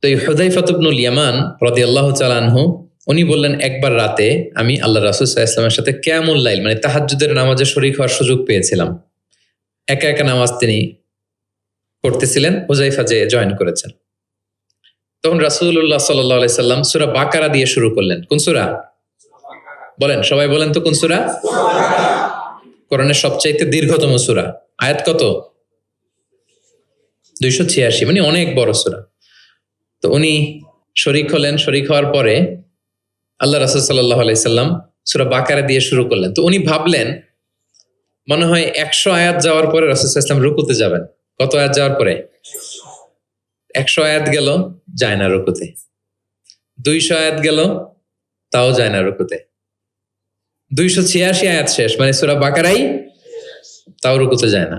তো এই হুযায়ফা ইবনুল ইয়ামান রাদিয়াল্লাহু তাআলা আনহু উনি বললেন, একবার রাতে আমি আল্লাহ রাসূল সাল্লাল্লাহু আলাইহি ওয়াসাল্লামের সাথে কিয়ামুল লাইল মানে তাহাজ্জুদের নামাজে শরীক হওয়ার সুযোগ পেয়েছিলাম। একা একা নামাজ তিনি পড়তেছিলেন, হুযায়ফা যে জয়েন করেছেন। তখন রাসূলুল্লাহ সাল্লাল্লাহু আলাইহি সাল্লাম সূরা বাকারা দিয়ে শুরু করলেন। কোন সূরা? বলেন, সবাই বলেন তো কোন সূরা? কোরআনের সবচাইতে দীর্ঘতম সূরা। আয়াত কত? 286, মানে অনেক বড় সূরা। তো উনি শরীক হলেন, শরীক হওয়ার পরে আল্লাহ রাসূল সাল্লাল্লাহু আলাইহি সাল্লাম সূরা বাকারা দিয়ে শুরু করলেন। তো উনি ভাবলেন মনে হয় 100 আয়াত যাওয়ার পরে রাসূল সাল্লাল্লাহু আলাইহি ওয়াসাল্লাম রুকুতে যাবেন। কত আয়াত যাওয়ার পরে? 100 আয়াত গেল, যায় না রুকুতে। 200 আয়াত গেল, তাও যায় না রুকুতে। 286 আয়াত শেষ, মানে সূরা বাকারাই, তাও রুকুতে যায় না।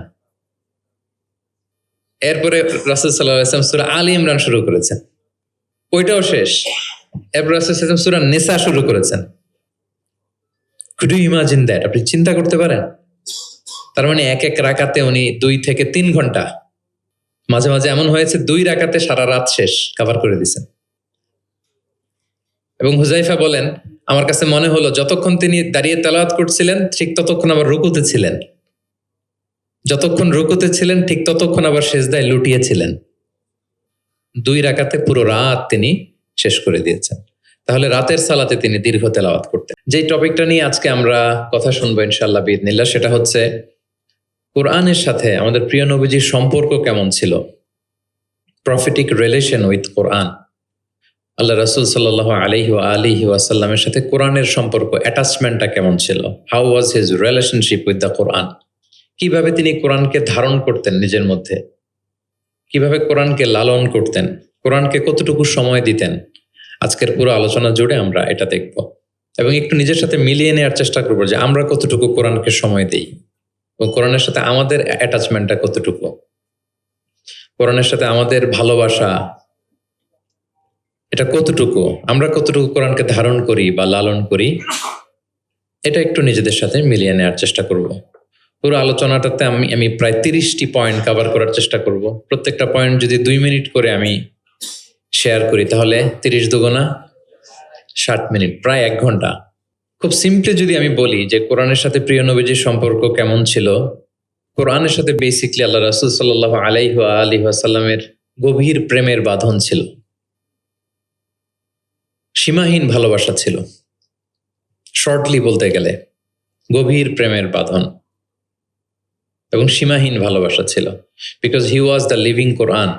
এরপরে রাসূল সাল্লাল্লাহু আলাইহি ওয়াসাল্লাম সূরা আলী ইমরান শুরু করেছেন, ওইটাও শেষ। এরপর রাসূল সাল্লাল্লাহু আলাইহি ওয়াসাল্লাম সূরা নিসা শুরু করেছেন। Could you imagine that? আপনি চিন্তা করতে পারেন? তার মানে এক এক রাকাতে উনি 2 থেকে 3 ঘন্টা, মাঝে মাঝে এমন হয়েছে 2 রাকাতে সারা রাত শেষ কভার করে দিয়েছেন। এবং হুযায়ফা বলেন, আমার কাছে মনে হলো যতক্ষণ তিনি দাঁড়িয়ে তেলাওয়াত করছিলেন ঠিক ততক্ষণ আবার রুকুতে ছিলেন, যতক্ষণ রুকুতে ছিলেন ঠিক ততক্ষণ আবার সিজদায় লুটিয়েছিলেন। 2 রাকাতে পুরো রাত তিনি শেষ করে দিয়েছেন। তাহলে রাতের সালাতে তিনি দীর্ঘ তেলাওয়াত করতেন। যেই টপিকটা নিয়ে আজকে আমরা কথা শুনবো ইনশাআল্লাহ বিইذনিল্লাহ, সেটা হচ্ছে কোরআনের সাথে আমাদের প্রিয় নবীজির সম্পর্ক কেমন ছিল, প্রফেটিক রিলেশন উইথ কোরআন। আল্লাহ রাসূল সাল্লাল্লাহু আলাইহি ওয়া আলিহি ওয়াসাল্লামের সাথে কোরআনের সম্পর্ক, অ্যাটাচমেন্টটা কেমন ছিল, how was his relationship with the Quran. কিভাবে তিনি কোরআনকে ধারণ করতেন নিজের মধ্যে, কিভাবে কোরআনকে লালন করতেন, কোরআনকে কতটুকু সময় দিতেন। আজকের পুরো আলোচনা জুড়ে আমরা এটা দেখব এবং একটু নিজের সাথে মিলিয়ে নেওয়ার চেষ্টা করবো যে আমরা কতটুকু কোরআনকে সময় দিই এবং কোরআনের সাথে আমাদের অ্যাটাচমেন্টটা কতটুকু, কোরআনের সাথে আমাদের ভালোবাসা এটা কতটুকু, আমরা কতটুকু কোরআনকে ধারণ করি বা লালন করি, এটা একটু নিজেদের সাথে মিলিয়ে নেওয়ার চেষ্টা করব। পুরো আলোচনাটাতে আমি প্রায় 30টি পয়েন্ট কভার করার চেষ্টা করব। প্রত্যেকটা পয়েন্ট যদি 2 মিনিট করে আমি শেয়ার করি তাহলে 30 দুগুণা 60 মিনিট, প্রায় 1 ঘন্টা। খুব সিম্পলি যদি আমি বলি যে কোরআনের সাথে প্রিয় নবীজির সম্পর্ক কেমন ছিল, কোরআনের সাথে বেসিকলি আল্লাহ রাসূল সাল্লাল্লাহু আলাইহি ওয়া আলিহি ওয়াসাল্লামের গভীর প্রেমের বাঁধন ছিল, সীমাহীন ভালোবাসা ছিল। শর্টলি বলতে গেলে গভীর প্রেমের বাঁধন এবং সীমাহীন ভালোবাসা ছিল। Because he was the living কোরআন,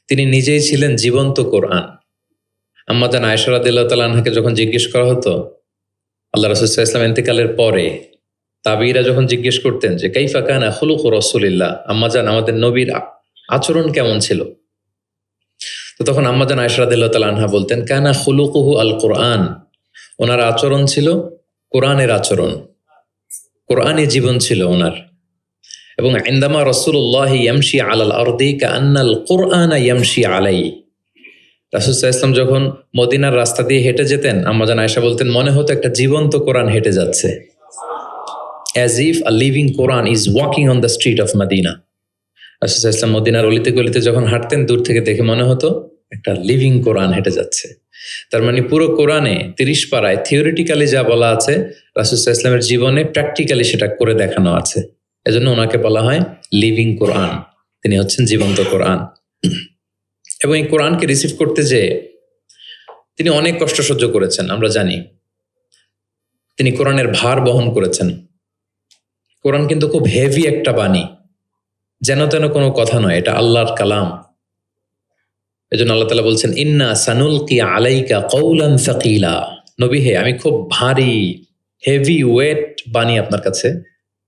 তিনি নিজেই ছিলেন জীবন্ত কোরআন। আম্মা জান আয়েশা রাদিয়াল্লাহু তাআলা আনহাকে যখন জিজ্ঞেস করা হতো আল্লাহ রাসূল সাল্লাল্লাহু আলাইহি ওয়াসাল্লাম ইন্তেকালের পরে, তাবিঈরা যখন জিজ্ঞেস করতেন যে কাইফা কানা খুলুকু রাসূলিল্লাহ, আম্মা জান আমাদের নবীর আচরণ কেমন ছিল, তো তখন আম্মা জান আয়েশা রাদিয়াল্লাহু তাআলা আনহা বলতেন কানা খুলুকুহু আল কোরআন, ওনার আচরণ ছিল কোরআনের আচরণ, কোরআনে জীবন ছিল ওনার। এবং ইনদামা রাসূলুল্লাহ ইয়ামশি আলাল আরদি কাআন্নাল কুরআনা ইয়ামশি আলাইহি, রাসূল সাল্লাল্লাহু আলাইহি ওয়াসাল্লাম যখন মদিনার রাস্তা দিয়ে হেঁটে যেতেন আম্মা জান আয়েশা বলতেন মনে হতো একটা জীবন্ত কোরআন হেঁটে যাচ্ছে, as if a living Quran is walking on the street of Medina। রাসূল সাল্লাল্লাহু আলাইহি ওয়াসাল্লাম মদিনার অলিতে গলিতে যখন হাঁটতেন দূর থেকে দেখে মনে হতো একটা লিভিং কোরআন হেঁটে যাচ্ছে। তার মানে পুরো কোরআনে 30 পারায় থিওরিটিক্যালি যা বলা আছে রাসূল সাল্লাল্লাহু আলাইহি ওয়াসাল্লামের জীবনে প্র্যাকটিক্যালি সেটা করে দেখানো আছে। এজন্য ওনাকে বলা হয় লিভিং কোরআন, তিনি হচ্ছেন জীবন্ত কোরআন। এবং এই কোরআনকে রিসিভ করতে যে তিনি অনেক কষ্ট সহ্য করেছেন, আমরা জানি। তিনি কোরআনের ভার বহন করেছেন। কোরআন কিন্তু খুব হেভি একটা বাণী, যেন তেন কোনো কথা নয়, এটা আল্লাহর কালাম। এজন্য আল্লাহ তাআলা বলছেন ইন্না সানুলকি আলাইকা কওলান সাকিলা, নবী হে আমি খুব ভারী হেভি ওয়েট বাণী আপনার কাছে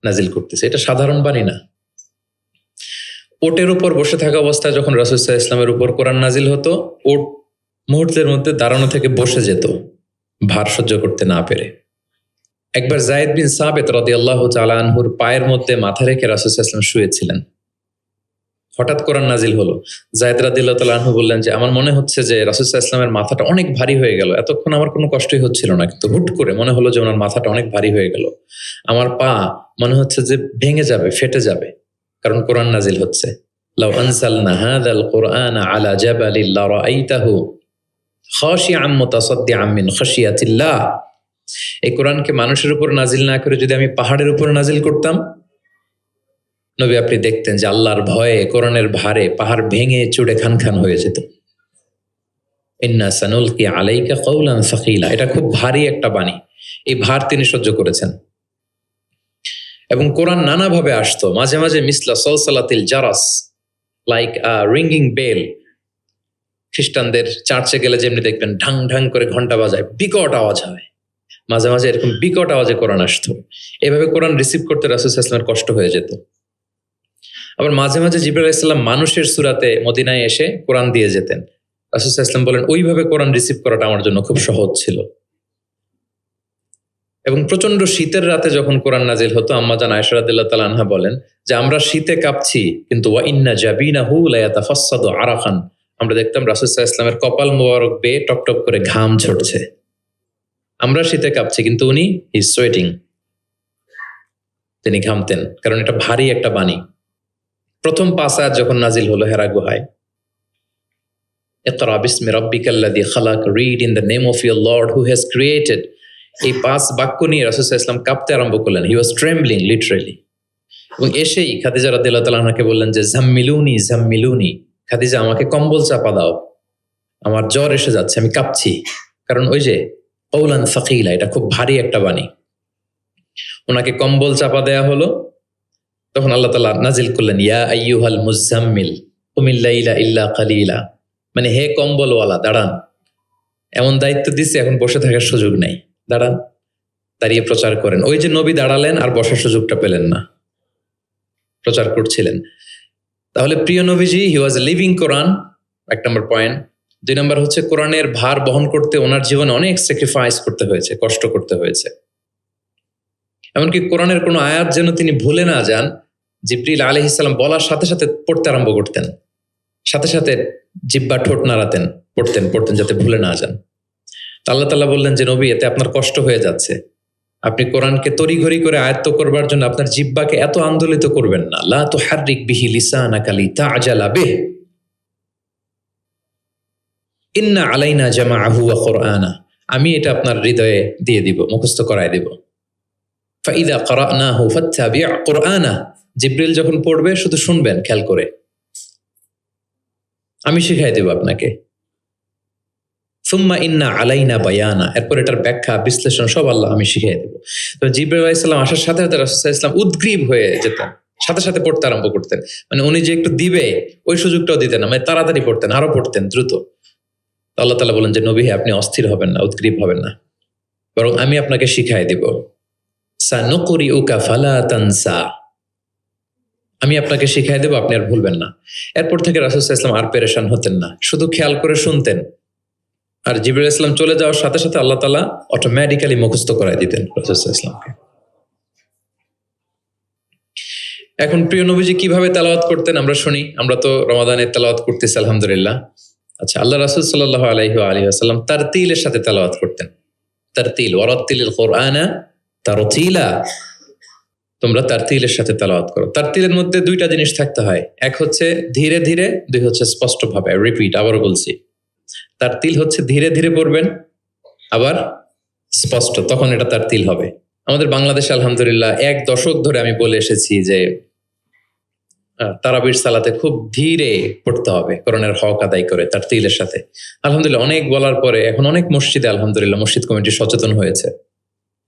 নাজিল করতেছে। এটা সাধারণ বাণী না। ওটের উপর বসে থাকা অবস্থায় যখন রাসূল সাল্লাল্লাহু আলাইহি ওয়াসাল্লামের উপর কোরআন নাজিল হতো, ওট মুহূর্তের মধ্যে দাঁড়ানো থেকে বসে যেত ভার সহ্য করতে না পেরে। একবার যায়েদ বিন সাবিত রাদিয়াল্লাহু তাআলা আনহুর পায়ের মধ্যে মাথা রেখে রাসূল সাল্লাল্লাহু আলাইহি ওয়াসাল্লাম শুয়েছিলেন। হঠাৎ কোরআন নাজিল হলো। যায়েদ রাদিয়াল্লাহু তাআলা আনহু বললেন যে আমার মনে হচ্ছে যে রাসূল সাল্লাল্লাহু আলাইহি ওয়াসাল্লামের মাথাটা অনেক ভারী হয়ে গেল, এতক্ষণ আমার কোনো কষ্টই হচ্ছিল না, কিন্তু হুট করে মনে হলো যে ওনার মাথাটা অনেক ভারী হয়ে গেল, আমার পা মনে হচ্ছে যে ভেঙে যাবে, ফেটে যাবে, কারণ কোরআন নাজিল হচ্ছে। লাউ আনজালনা হাযাল কুরআনা আলা জাবালিন লারাআইতাহু খাশিআম মুতাসাদ্দিআম মিন খাশিয়াতিল্লাহ। এই কোরআনকে মানুষের উপর নাজিল না করে যদি আমি পাহাড়ের উপর নাজিল করতাম, নবী আপনি দেখতেন যে আল্লাহর ভয়ে, কোরআনের ভারে পাহাড় ভেঙে চুড়ে খান খান হয়ে যেত। ইন্না সানুলকি আলাইকা কওলান সাকিলা, এটা খুব ভারী একটা বাণী। এই ভার তিনি সহ্য করেছেন। এবং কোরআন নানাভাবে আসতো, মাঝে মাঝে মিসলা সলসালাতিল জারাস, লাইক আ রিঙ্গিং বেল। খ্রিস্টানদের চার্চে গেলে যেমনি দেখবেন ঢাং ঢাং করে ঘন্টা বাজায়, বিকট আওয়াজ হয়, মাঝে মাঝে এরকম বিকট আওয়াজে কোরআন আসতো। এভাবে কোরআন রিসিভ করতে রাসূল সাল্লাল্লাহু আলাইহি ওয়াসাল্লামের কষ্ট হয়ে যেত। আবার মাঝে মাঝে জিবরাইল আলাইহিস সালাম মানুষের সূরাতে মদিনায় এসে কোরআন দিয়ে যেতেন। রাসূল সাল্লাল্লাহু আলাইহি ওয়াসাল্লাম বলেন, ওইভাবে কোরআন রিসিভ করাটা আমার জন্য খুব সহজ ছিল। এবং প্রচন্ড শীতের রাতে যখন কোরআন নাজিল হতো, আম্মা জান আয়েশা রাদিয়াল্লাহু তাআলা আনহা বলেন যে আমরা শীতে কাঁপছি, কিন্তু ওয়া ইন্না জাবিনাহু লা ইয়াতাফাসসাদু আরাকান, আমরা দেখতাম রাসূল সাল্লাল্লাহু আলাইহি ওয়াসাল্লামের কপাল মোবারক বেয়ে টপ টপ করে ঘাম ঝরছে। আমরা শীতে কাঁপছি, কিন্তু উনি হি ইজ সোয়েটিং, তিনি ঘামতেন, কারণ এটা ভারী একটা বাণী। প্রথম 5 আয়াত যখন নাজিল হলো হেরা গুহায়, ইকরা বিসমি রাব্বিকাল্লাযী খালাক, read in the name of your Lord who has created, এই 5 বাক্য নিয়ে রাসূল সাল্লাল্লাহু আলাইহি ওয়াসাল্লাম কাঁপতে আরম্ভ করলেন। হি ওয়াজ ট্রেম্বলিং লিটারালি। এবং এসেই খাদিজা রাদিয়াল্লাহু তাআলা আনহাকে বললেন যে জাম্মিলুনি জাম্মিলুনি, খাদিজা আমাকে কম্বল চাপা দাও, আমার জ্বর এসে যাচ্ছে, আমি কাঁপছি। কারণ ওই যে কওলান সাকিলা, এটা খুব ভারী একটা বাণী। ওনাকে কম্বল চাপা দেয়া হলো। তখন আল্লাহ তাআলা নাজিল করলেন ইয়া আইয়ুহাল মুজাম্মিল কুমিল লাইলা ইল্লা কালিলা, মানে হে কম্বলওয়ালা দাঁড়ান, এমন দায়িত্ব দিছে, এখন বসে থাকার সুযোগ নেই, দাঁড়ান, দাঁড়িয়ে প্রচার করেন। ওই যে নবী দাঁড়ালেন আর বসার সুযোগটা পেলেন না, প্রচার করছিলেন। তাহলে প্রিয় নবীজি, হি ওয়াজ লিভিং কোরআন, 1 নম্বর পয়েন্ট। 2 নম্বর হচ্ছে কোরআনের ভার বহন করতে ওনার জীবনে অনেক স্যাক্রিফাইস করতে হয়েছে, কষ্ট করতে হয়েছে। এমনকি কোরআনের কোনো আয়াত যেন তিনি ভুলে না যান, জিবরিল আলাইহিস সালাম বলার সাথে সাথে পড়তে আরম্ভ করতেন, সাথে সাথে জিহ্বা ঠোঁট নাড়াতেন, পড়তেন যাতে ভুলে না যান। আল্লাহ তাআলা বললেন যে নবী, এতে আপনার কষ্ট হয়ে যাচ্ছে, আপনি কোরআনকে তড়িঘড়ি করে আয়ত্ত করবার জন্য আপনার জিহ্বাকে এত আন্দোলিত করবেন না। লা তুহাররিক বিহি লিসানাকা লিতাআজালা বিহি, ইন্না আলাইনা জামাআহু ওয়া কুরআনা, আমি এটা আপনার হৃদয়ে দিয়ে দিব, মুখস্থ করায় দিব। ফাইদা ক্বরানাহু ফাত্তাবি' কুরআনা, জিবরিল যখন পড়বে শুধু শুনবেন খেয়াল করে, আমি শিখাই দেব আপনাকে। সুম্মা ইন্না আলাইনা বায়ানা, এরপর এটার ব্যাখ্যা বিশ্লেষণ সব আল্লাহ আমি শিখিয়ে দেব। তো জিবরাইল আলাইহিস সালাম আসার সাথে সাথে রাসূল সাল্লাল্লাহু আলাইহি ওয়াসাল্লাম উদ্গ্রীব হয়ে যেতেন, সাথে সাথে পড়তে আরম্ভ করতেন। মানে উনি যে একটু দিবে ওই সুযোগটাও দিতেন না, মানে তাড়াতাড়ি পড়তেন, আরো পড়তেন দ্রুত। আল্লাহ তাআলা বলেন যে নবী, আপনি অস্থির হবেন না, উদ্গ্রীব হবেন না, বরং আমি আপনাকে শিখাই দেব। সানুকরিউকা ফালা তানসা, আমি আপনাকে শিখাই দেব, আপনি আর ভুলবেন না। এরপর থেকে রাসূল সাল্লাল্লাহু আলাইহি ওয়াসাল্লাম আর পেরেশান হতেন না, শুধু খেয়াল করে শুনতেন। আর জিবরাইল আলাইহিস সালাম চলে যাওয়ার সাথে সাথে আল্লাহ তাআলা অটোমেটিক্যালি মুখস্থ করায় দিতেন রাসূল সাল্লাল্লাহু আলাইহি ওয়াসাল্লামকে। এখন প্রিয় নবীজি কিভাবে তেলাওয়াত করতেন আমরা শুনি। আমরা তো রমাদানের তেলাওয়াত করতেছি আলহামদুলিল্লাহ। আচ্ছা, আল্লাহ রাসূল সাল্লাল্লাহু আলাইহি ওয়া সাল্লাম তারতিলের সাথে তেলাওয়াত করতেন। তারতিল, ওয়ারাত্তিলিল কুরআনা তারতিলা, তোমরা তারতিলের সাথে তেলাওয়াত করো। তারতিলের মধ্যে 2টা জিনিস থাকতে হয়, এক হচ্ছে ধীরে ধীরে, 2 হচ্ছে স্পষ্টভাবে। রিপিট, আবারও বলছি, তারতিল হচ্ছে ধীরে ধীরে পড়বেন, আবার স্পষ্ট, তখন এটা তারতিল হবে। আমাদের বাংলাদেশে আলহামদুলিল্লাহ 1 দশক ধরে আমি বলে এসেছি যে তারাবির সালাতে খুব ধীরে পড়তে হবে, কোরআনের হক আদায় করে তারতিলের সাথে। আলহামদুলিল্লাহ অনেক বলার পরে এখন অনেক মসজিদে আলহামদুলিল্লাহ মসজিদ কমিটি সচেতন হয়েছে,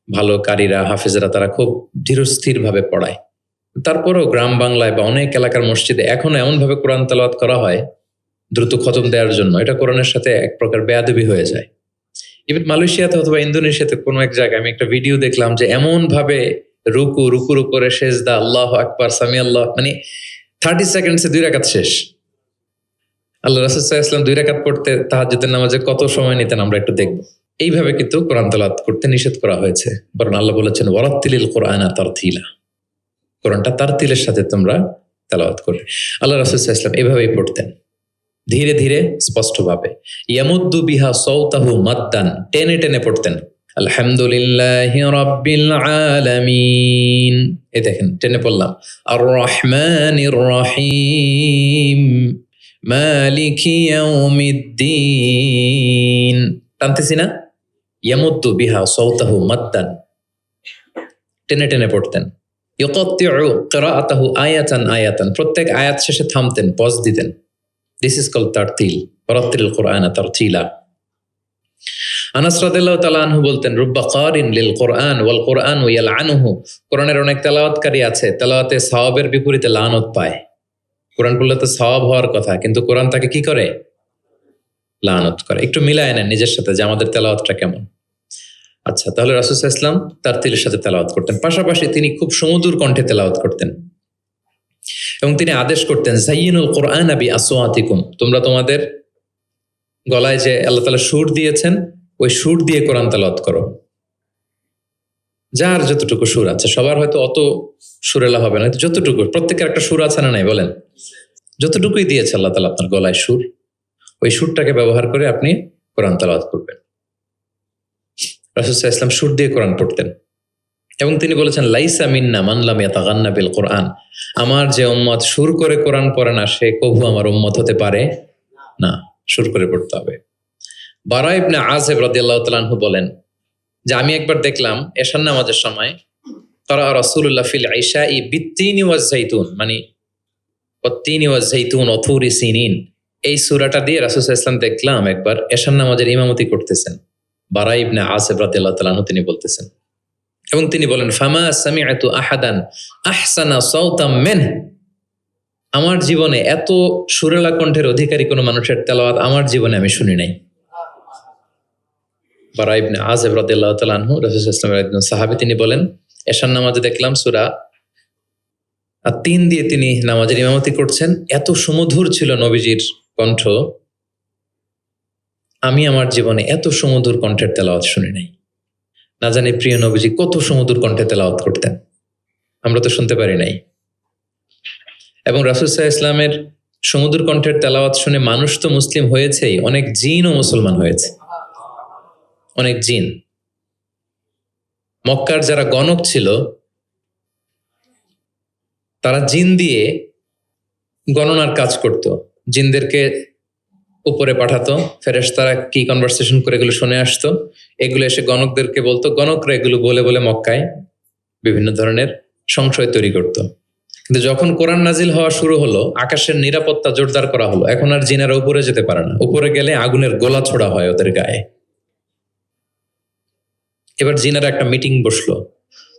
ভালো কারীরা, হাফেজরা, তারা খুব ধীরস্থির ভাবে পড়ায়। তারপরেও গ্রাম বাংলায় বা অনেক এলাকার মসজিদে এখনো এমন ভাবে কোরআন তেলাওয়াত করা হয় দ্রুত খতম দেওয়ার জন্য, এটা কোরআনের সাথে এক প্রকার বেয়াদবি হয়ে যায়। ইভেন মালয়েশিয়াতে অথবা ইন্দোনেশিয়াতে কোনো এক জায়গায় আমি একটা ভিডিও দেখলাম যে এমন ভাবে রুকুর উপরে সেজদা, আল্লাহু আকবার, সামি আল্লাহ, মানে 30 সেকেন্ডসে 2 রাকাত শেষ। আল্লাহ রাসূল সাল্লাল্লাহু আলাইহি ওয়াসাল্লাম 2 রাকাত পড়তে তাহাজ্জুদের নামাজে কত সময় নিতেন আমরা একটু দেখব। এইভাবে কিন্তু কোরআন তেলাওয়াত করতে নিষেধ করা হয়েছে, বরং আল্লাহ বলেছেন ওয়ারাত্তিলিল কুরআনা তারতিলা, কোরআনটা তারতিলের সাথে তোমরা তেলাওয়াত করবে। আল্লাহ রাসূল সাল্লাল্লাহু আলাইহি ওয়াসাল্লাম এভাবেই পড়তেন, ধীরে ধীরে স্পষ্টভাবে। ইয়ামুদ্দু বিহা সাওতাহু মাদ্দান, টেনে টেনে পড়তেন। আলহামদুলিল্লাহি রাব্বিল আলামিন। এই দেখেন টেনে পড়লাম, আর রহমানির রহিম, মালিকি ইয়াউমিদ্দিন। টানতেছি না? ইয়ামুদ্দু বিহা সাওতাহু মাদ্দান, টেনে টেনে পড়তেন। ইউকাত্তিউ কিরাআতাহু আয়াতান আয়াতান, প্রত্যেক আয়াত শেষে থামতেন, পজ দিতেন। দিস ইজ কল্ড তারতিল, ওয়ারাত্তিলিল কুরআনা তারতিলা। আনাস রাদিয়াল্লাহু তাআলা আনহু বলতেন, রুব্বা কারিন লিল কুরআন ওয়াল কুরআন ইয়ালআনুহু, কোরআনের অনেক তেলাওয়াতকারী আছে, তেলাওয়াতে সওয়াবের বিপরীতে লানত পায়। কোরআন পড়লে তো সওয়াব হওয়ার কথা, কিন্তু কোরআন তাকে কি করে? লানত করে। একটু মিলায় নেন নিজের সাথে যে আমাদের তেলাওয়াতটা কেমন। আচ্ছা, তাহলে রাসূল সাল্লাল্লাহু আলাইহি ওয়াসাল্লাম তারতিলের সাথে তেলাওয়াত করতেন, পাশাপাশি তিনি খুব সুমধুর কণ্ঠে তেলাওয়াত করতেন এবং তিনি আদেশ করতেন, যায়িনুল কুরআনা বিআসওয়াতিকুম, তোমরা তোমাদের গলায় যে আল্লাহ তাআলা সুর দিয়েছেন ওই সুর দিয়ে কোরআন তেলাওয়াত করো। যার যতটুকু সুর আছে, সবার হয়তো অত সুরেলা হবে না, যতটুকু, প্রত্যেকের একটা সুর আছে না নাই বলেন? যতটুকুই দিয়েছে আল্লাহ তাআলা আপনার গলায় সুর, ওই সুরটাকে ব্যবহার করে আপনি কোরআন তেলাওয়াত করবেন। রাসূল সাল্লাল্লাহু আলাইহি ওয়াসাল্লাম সুর দিয়ে কোরআন পড়তেন এবং তিনি বলেছেন, লাইসা মিন্না মান লাম ইয়াতাগান্না বিল কোরআন, আমার যে উম্মত সুর করে কোরআন পড়ে না সে কবু আমার উম্মত হতে পারে না, সুর করে পড়তে হবে। বারা ইবনে আযিব রাদিয়াল্লাহু তাআলা আনহু বলেন যে আমি একবার দেখলাম এশার নামাজের সময় তারা রাসূলুল্লাহ ফিল ইশাই বিত্তিনি ওয়াজ যাইতুন, মানে ওয়াত্তিনি ওয়াজ যাইতুন ওয়া তুরি সিনিন, এই সূরাটা দিয়ে রাসূল সাল্লাল্লাহু আলাইহি ওয়াসাল্লাম দেখলাম একবার এশার নামাজের ইমামতি করতেছেন। বারা ইবনে আযিব রাদিয়াল্লাহু তাআলা আনহু তিনি বলতেছেন এবং তিনি বলেন, ফামা সামিআতু আহাদান আহসানা সাওতাম মিনহু, আমার জীবনে এত সুরেলা কণ্ঠের অধিকারী কোনো মানুষের তেলাওয়াত আমার জীবনে আমি শুনি নাই। বারা ইবনে আযিব রাদিয়াল্লাহু তাআলা আনহু রাসূল সাল্লাল্লাহু আলাইহি ওয়াসাল্লামের একজন সাহাবী, তিনি বলেন এশার নামাজে দেখলাম সূরা আত-তিন দিয়ে তিনি নামাজের ইমামতি করছেন, এত সুমধুর ছিল নবীজির কণ্ঠ, আমি আমার জীবনে এত সুমধুর কণ্ঠের তেলাওয়াত শুনি নাই। না জানি প্রিয় নবীজি কত সুমধুর কণ্ঠে তেলাওয়াত করতেন, আমরা তো শুনতে পারি নাই। এবং রাসূল সাল্লাল্লাহু আলাইহি ওয়াসাল্লামের সুমধুর কণ্ঠের তেলাওয়াত শুনে মানুষ তো মুসলিম হয়েছেই, অনেক জিনও মুসলমান হয়েছে, অনেক জিন। মক্কার যারা গণক ছিল তারা জিন দিয়ে গণনার কাজ করত, জিনদেরকে উপরে পাঠাতো, ফেরেশতারা কি কনভারসেশন করে এগুলো শুনে আসতো, এগুলো এসে গণকদেরকে বলতো, গণকরা এগুলো বলে বলে মক্কায় বিভিন্ন ধরনের সংশয় তৈরি করত। কিন্তু যখন কোরআন নাজিল হওয়া শুরু হলো, আকাশের নিরাপত্তা জোরদার করা হলো, এখন আর জিনেরা উপরে যেতে পারে না, উপরে গেলে আগুনের গোলা ছোড়া হয় ওদের গায়ে। এবার জিনেরা একটা মিটিং বসলো,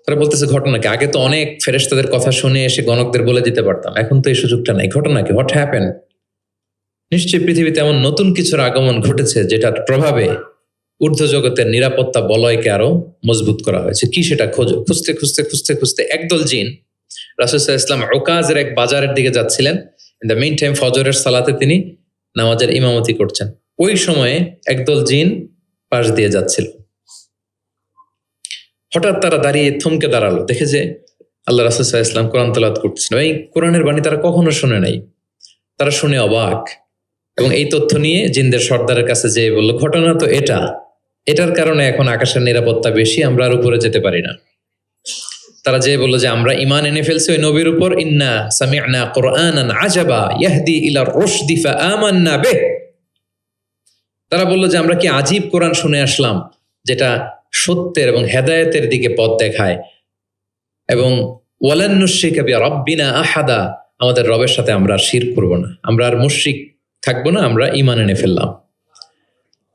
তারা বলতেছে ঘটনা কি, আগে তো অনেক ফেরেশতাদের কথা শুনে এসে গণকদের বলে দিতে পারতাম, এখন তো এই সুযোগটা নাই, ঘটনা কি, হোয়াট হ্যাপেন? নিশ্চয়ই পৃথিবীতে এমন নতুন কিছুর আগমন ঘটেছে যেটার প্রভাবে ঊর্ধ্ব জগতের নিরাপত্তা বলয়কে আরো মজবুত করা হয়েছে। কি সেটা খোঁজো। খুঁজতে খুঁজতে খুঁজতে খুঁজতে একদল জিন রাসূল সাল্লাল্লাহু আলাইহি ওয়াসাল্লাম উকাজের এক বাজারের দিকে যাচ্ছিলেন। ইন দ্য মিন টাইম ফজরের সালাতে তিনি নামাজের ইমামতি করছেন। ওই সময়ে একদল জিন পাশ দিয়ে যাচ্ছিল। হঠাৎ তারা দাঁড়িয়ে থমকে দাঁড়ালো, দেখে যে আল্লাহ রাসূল সাল্লাল্লাহু আলাইহি ওয়াসাল্লাম কোরআন তেলাওয়াত করতেছেন। এই কোরআনের বাণী তারা কখনো শুনে নাই, তারা শুনে অবাক এবং এই তথ্য নিয়ে জিনদের সর্দারের কাছে যেয়ে বলল, ঘটনা তো এটার কারণে এখন আকাশের নিরাপত্তা বেশি, আমরা আর উপরে যেতে পারি না। তারা যেয়ে বলল যে আমরা ঈমান এনে ফেলছি ওই নবীর উপর, ইন্না সামি'না কুরআনান আজাবা ইয়াহদি ইলা রুশদি ফাআমান্না বিহ। তারা বলল যে আমরা কি আজীব কোরআন শুনে আসলাম যেটা সত্যের এবং হেদায়েতের দিকে পথ দেখায়, এবং ওয়ালান নুশরিকা বিরাব্বিনা আহাদা, আমাদের রবের সাথে আমরা শিরক করব না, আমরা আর মুশরিক থাকবো না, আমরা ঈমান এনে ফেললাম।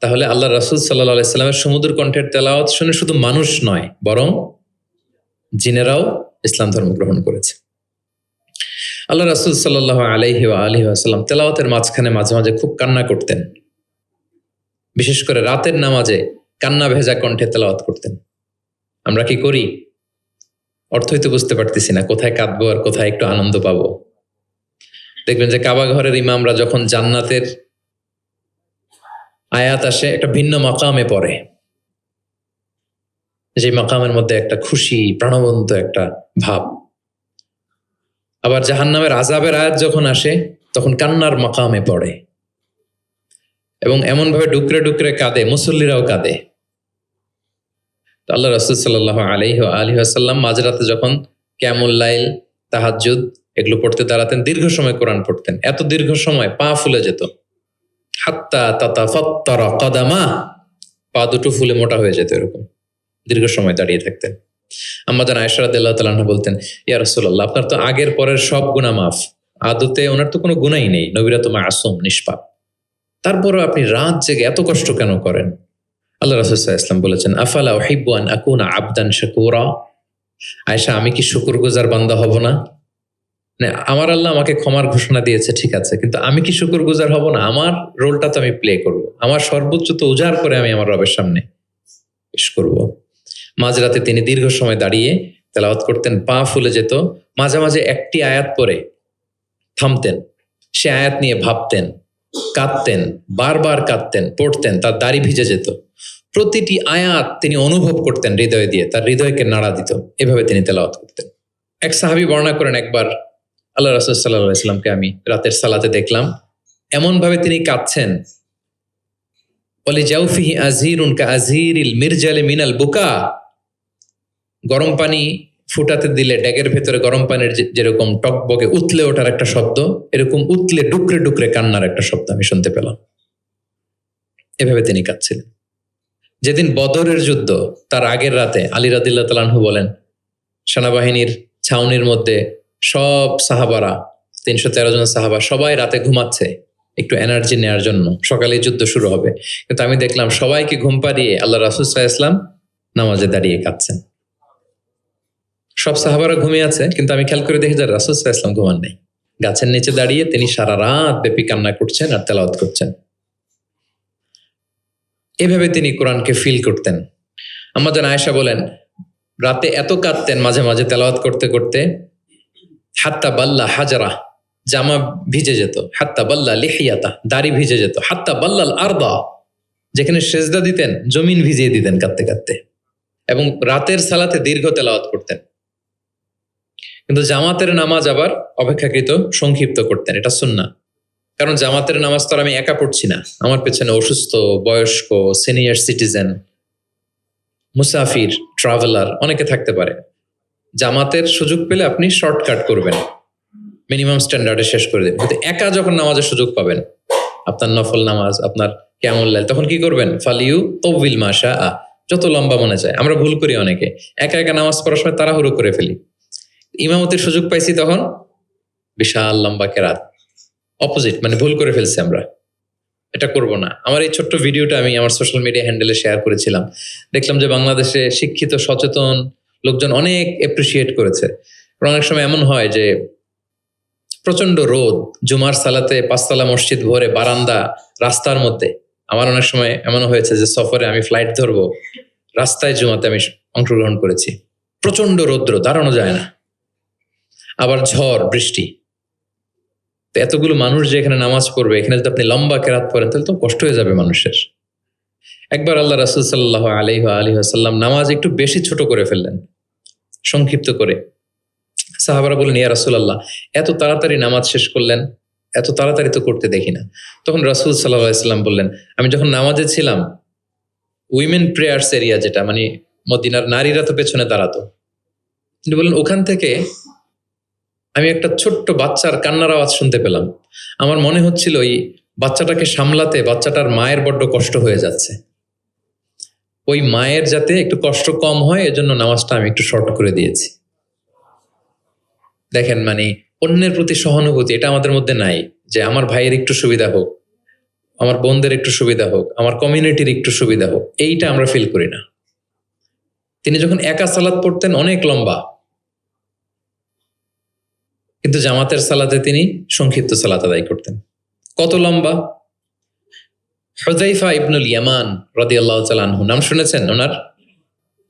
তাহলে আল্লাহ রাসূল সাল্লাল্লাহু আলাইহি সাল্লামের সুমধুর কণ্ঠের তেলাওয়াত শুনে শুধু মানুষ নয়, বরং জিনেরাও ইসলাম ধর্ম গ্রহণ করেছে। আল্লাহ রাসূল সাল্লাল্লাহু আলাইহি ওয়া আলিহি ওয়াসাল্লাম তেলাওয়াতের মাঝখানে মাঝে মাঝে খুব কান্না করতেন, বিশেষ করে রাতের নামাজে কান্না ভেজা কণ্ঠে তেলাওয়াত করতেন। আমরা কি করি? অর্থই তো বুঝতে পারতেছি না, কোথায় কাঁদবো আর কোথায় একটু আনন্দ পাবো। দেখবেন যে কাবা ঘরের ইমামরা যখন জান্নাতের আয়াত আসে একটা ভিন্ন মাকামে পড়ে, যে মাকামের মধ্যে একটা খুশি প্রাণবন্ত একটা ভাব। আবার জাহান্নামের আযাবের আয়াত যখন আসে তখন কান্নার মাকামে পড়ে এবং এমন ভাবে ডুকরে ডুকরে কাঁদে, মুসল্লিরাও কাঁদে। আল্লাহ রাসূল সাল্লাল্লাহু আলাইহি ওয়া আলিহি ওয়াসাল্লাম মাঝরাতে যখন কিয়ামুল লাইল, তাহাজ্জুদ এগুলো পড়তে দাঁড়াতেন, দীর্ঘ সময় কোরআন পড়তেন। এত দীর্ঘ সময় পা ফুলে যেত, হাত্তা তাতাফাত্তারা কাদামা, পা দুটো ফুলে মোটা হয়ে যেত, এরকম দীর্ঘ সময় দাঁড়িয়ে থাকতেন। আম্মা জান আয়েশা রাদিয়াল্লাহু তাআলা আনহা বলতেন, ইয়া রাসূলুল্লাহ, আপনার তো আগের পরের সব গুনাহ মাফ, আদতে ওনার তো কোনো গুনাহই নেই, নবীরা তো মাসুম, নিষ্পাপ, তারপরও আপনি রাত জেগে এত কষ্ট কেন করেন? আল্লাহ রাসূল সাল্লাল্লাহু আলাইহি ওয়াসাল্লাম বলেছেন, আফালা উহিব্বু আন আকুনা আবদান শাকুরা, আয়েশা, আমি কি শুকরগুজার বান্দা হব না? মানে আমার আল্লাহ আমাকে ক্ষমার ঘোষণা দিয়েছে, ঠিক আছে, কিন্তু আমি কি শুকরগুজার হব না? আমার রোলটা তো আমি প্লে করব, আমার সর্বোচ্চ তো উজাড় করে আমি আমার রবের সামনে পেশ করব। মাঝরাতে তিনি দীর্ঘ সময় দাঁড়িয়ে তেলাওয়াত করতেন, পা ফুলে যেত, মাঝে মাঝে একটি আয়াত পরে থামতেন, সে আয়াত নিয়ে ভাবতেন, কাঁদতেন, বারবার কাঁদতেন, পড়তেন, তার দাড়ি ভিজে যেত, প্রতিটি আয়াত তিনি অনুভব করতেন হৃদয় দিয়ে, তার হৃদয়কে নাড়া দিত, এভাবে তিনি তেলাওয়াত করতেন। এক সাহাবী বর্ণনা করেন, একবার আল্লাহ রাসূল সাল্লাল্লাহু আলাইহি ওয়াসাল্লামকে আমি রাতের সালাতে দেখলাম, এমন ভাবে তিনি কাঁদছেন, ওয়ালি জাউফিহি আজিরুন কা আজিরিল মিরজালি মিনাল বুকা, গরম পানি ফুটাতে দিলে ড্যাগের ভেতরে গরম পানির যেরকম টকবকে উতলে ওঠার একটা শব্দ, এরকম উতলে ডুকরে ডুকরে কান্নার একটা শব্দ আমি শুনতে পেলাম। এভাবে তিনি কাঁদছিলেন। যেদিন বদরের যুদ্ধ, তার আগের রাতে আলী রাদিয়াল্লাহু তাআলা আনহু বলেন, সেনাবাহিনীর ছাউনির মধ্যে সব সাহাবারা, 313 জন সাহাবা, সবাই রাতে ঘুমাচ্ছে একটু এনার্জি নেওয়ার জন্য, সকালে যুদ্ধ শুরু হবে, কিন্তু আমি দেখলাম সবাইকে ঘুম পাড়িয়ে আল্লাহ রাসূল সাল্লাল্লাহু আলাইহি ওয়াসাল্লাম নামাজে দাঁড়িয়ে কাঁদছেন। সব সাহাবারা ঘুমিয়ে আছে, কিন্তু আমি খেয়াল করে দেখি যে রাসূল সাল্লাল্লাহু আলাইহি ওয়াসাল্লাম ঘুমান নেই, গাছের নিচে দাঁড়িয়ে তিনি সারা রাত ব্যাপী কান্না করছেন আর তেলাওয়াত করছেন। এভাবে তিনি কোরআনকে ফিল করতেন। আমাদের আয়েশা বলেন, রাতে এত কাঁদতেন মাঝে মাঝে তেলাওয়াত করতে করতে, হাত্তা বাল্লা হাজারা, জামা ভিজে যেত, হাত্তা বাল্লা লিহিয়াতা, দাড়ি ভিজে যেত, হাত্তা বাল্লাল আরদা, যেখানে সেজদা দিতেন জমিন ভিজিয়ে দিতেন কাঁদতে কাঁদতে। এবং রাতের সালাতে দীর্ঘ তেলাওয়াত করতেন, কিন্তু জামাতের নামাজ আবার অপেক্ষাকৃত সংক্ষিপ্ত করতেন, এটা সুন্নাহ। কারণ জামাতের নামাজ তো আমি একা পড়ছি না, আমার পেছনে অসুস্থ, বয়স্ক, সিনিয়র সিটিজেন, মুসাফির, ট্রাভেলার অনেকে থাকতে পারে। জামাতের সুযোগ পেলে আপনি শর্টকাট করবেন, মিনিমাম স্ট্যান্ডার্ডে শেষ করে দেবেন, কিন্তু একা যখন নামাজের সুযোগ পাবেন, আপনার নফল নামাজ, আপনার কিয়ামুল লাইল, তখন কি করবেন? ফালিউ তৌবিল মাশা আ, যত লম্বা মনে চায়। আমরা ভুল করি অনেকে, একা একা নামাজ পড়ার সময় তাড়াহুড়ো করে ফেলি, ইমামতের সুযোগ পাইছি তখন বিশাল লম্বা কেরাত, অপোজিট, মানে ভুল করে ফেলছি আমরা, এটা করব না। আমার এই ছোট্ট ভিডিওটা আমি আমার সোশ্যাল মিডিয়া হ্যান্ডেলে শেয়ার করেছিলাম, দেখলাম যে বাংলাদেশে শিক্ষিত সচেতন লোকজন অনেক অ্যাপ্রিসিয়েট করেছে। অনেক সময় এমন হয় যে প্রচন্ড রোদ, জুমার সালাতে 5 তলা মসজিদ ভরে, বারান্দা, রাস্তার মধ্যে। আমার অনেক সময় এমন হয়েছে যে সফরে আমি ফ্লাইট ধরবো, রাস্তায় জুমাতে আমি অংশগ্রহণ করেছি, প্রচন্ড রৌদ্র, দাঁড়ানো যায় না, আবার ঝড় বৃষ্টি, তো এতগুলো মানুষ যে এখানে নামাজ পড়বে, এখানে যদি আপনি লম্বা কেরাত পড়েন তাহলে তো কষ্ট হয়ে যাবে মানুষের। একবার আল্লাহ রাসূল সাল্লাল্লাহু আলাইহি ওয়াসাল্লাম নামাজ একটু বেশি ছোট করে ফেললেন, সংক্ষিপ্ত করে। সাহাবারা বললেন, ইয়া রাসূলুল্লাহ, এত তাড়াতাড়ি নামাজ শেষ করলেন, এত তাড়াতাড়ি তো করতে দেখি না। তখন রাসূল সাল্লাল্লাহু আলাইহি ওয়াসাল্লাম বললেন, আমি যখন নামাজে ছিলাম, উইমেন প্রেয়ার্স এরিয়া, যেটা মানে মদিনার নারীরা তো পেছনে দাঁড়াতো, তিনি বললেন ওখান থেকে আমি একটা ছোট্ট বাচ্চার কান্নার আওয়াজ শুনতে পেলাম। আমার মনে হচ্ছিল ওই বাচ্চাটাকে সামলাতে বাচ্চাটার মায়ের বড্ড কষ্ট হয়ে যাচ্ছে, ওই মায়ের যাতে একটু কষ্ট কম হয় এজন্য নামাজটা আমি একটু শর্ট করে দিয়েছি। দেখেন, মানে অন্যের প্রতি সহানুভূতি, এটা আমাদের মধ্যে নাই, যে আমার ভাইয়ের একটু সুবিধা হোক, আমার বোনদের একটু সুবিধা হোক, আমার কমিউনিটির একটু সুবিধা হোক, এইটা আমরা ফিল করি না। তিনি যখন একা সালাত পড়তেন অনেক লম্বা, কিন্তু জামাতের সালাতে তিনি সংক্ষিপ্ত সালাত আদায় করতেন। কত লম্বা? হুযায়ফা ইবনুল ইয়ামান রাদিয়াল্লাহু তাআলা আনহু, নাম শুনেছেন ওনার?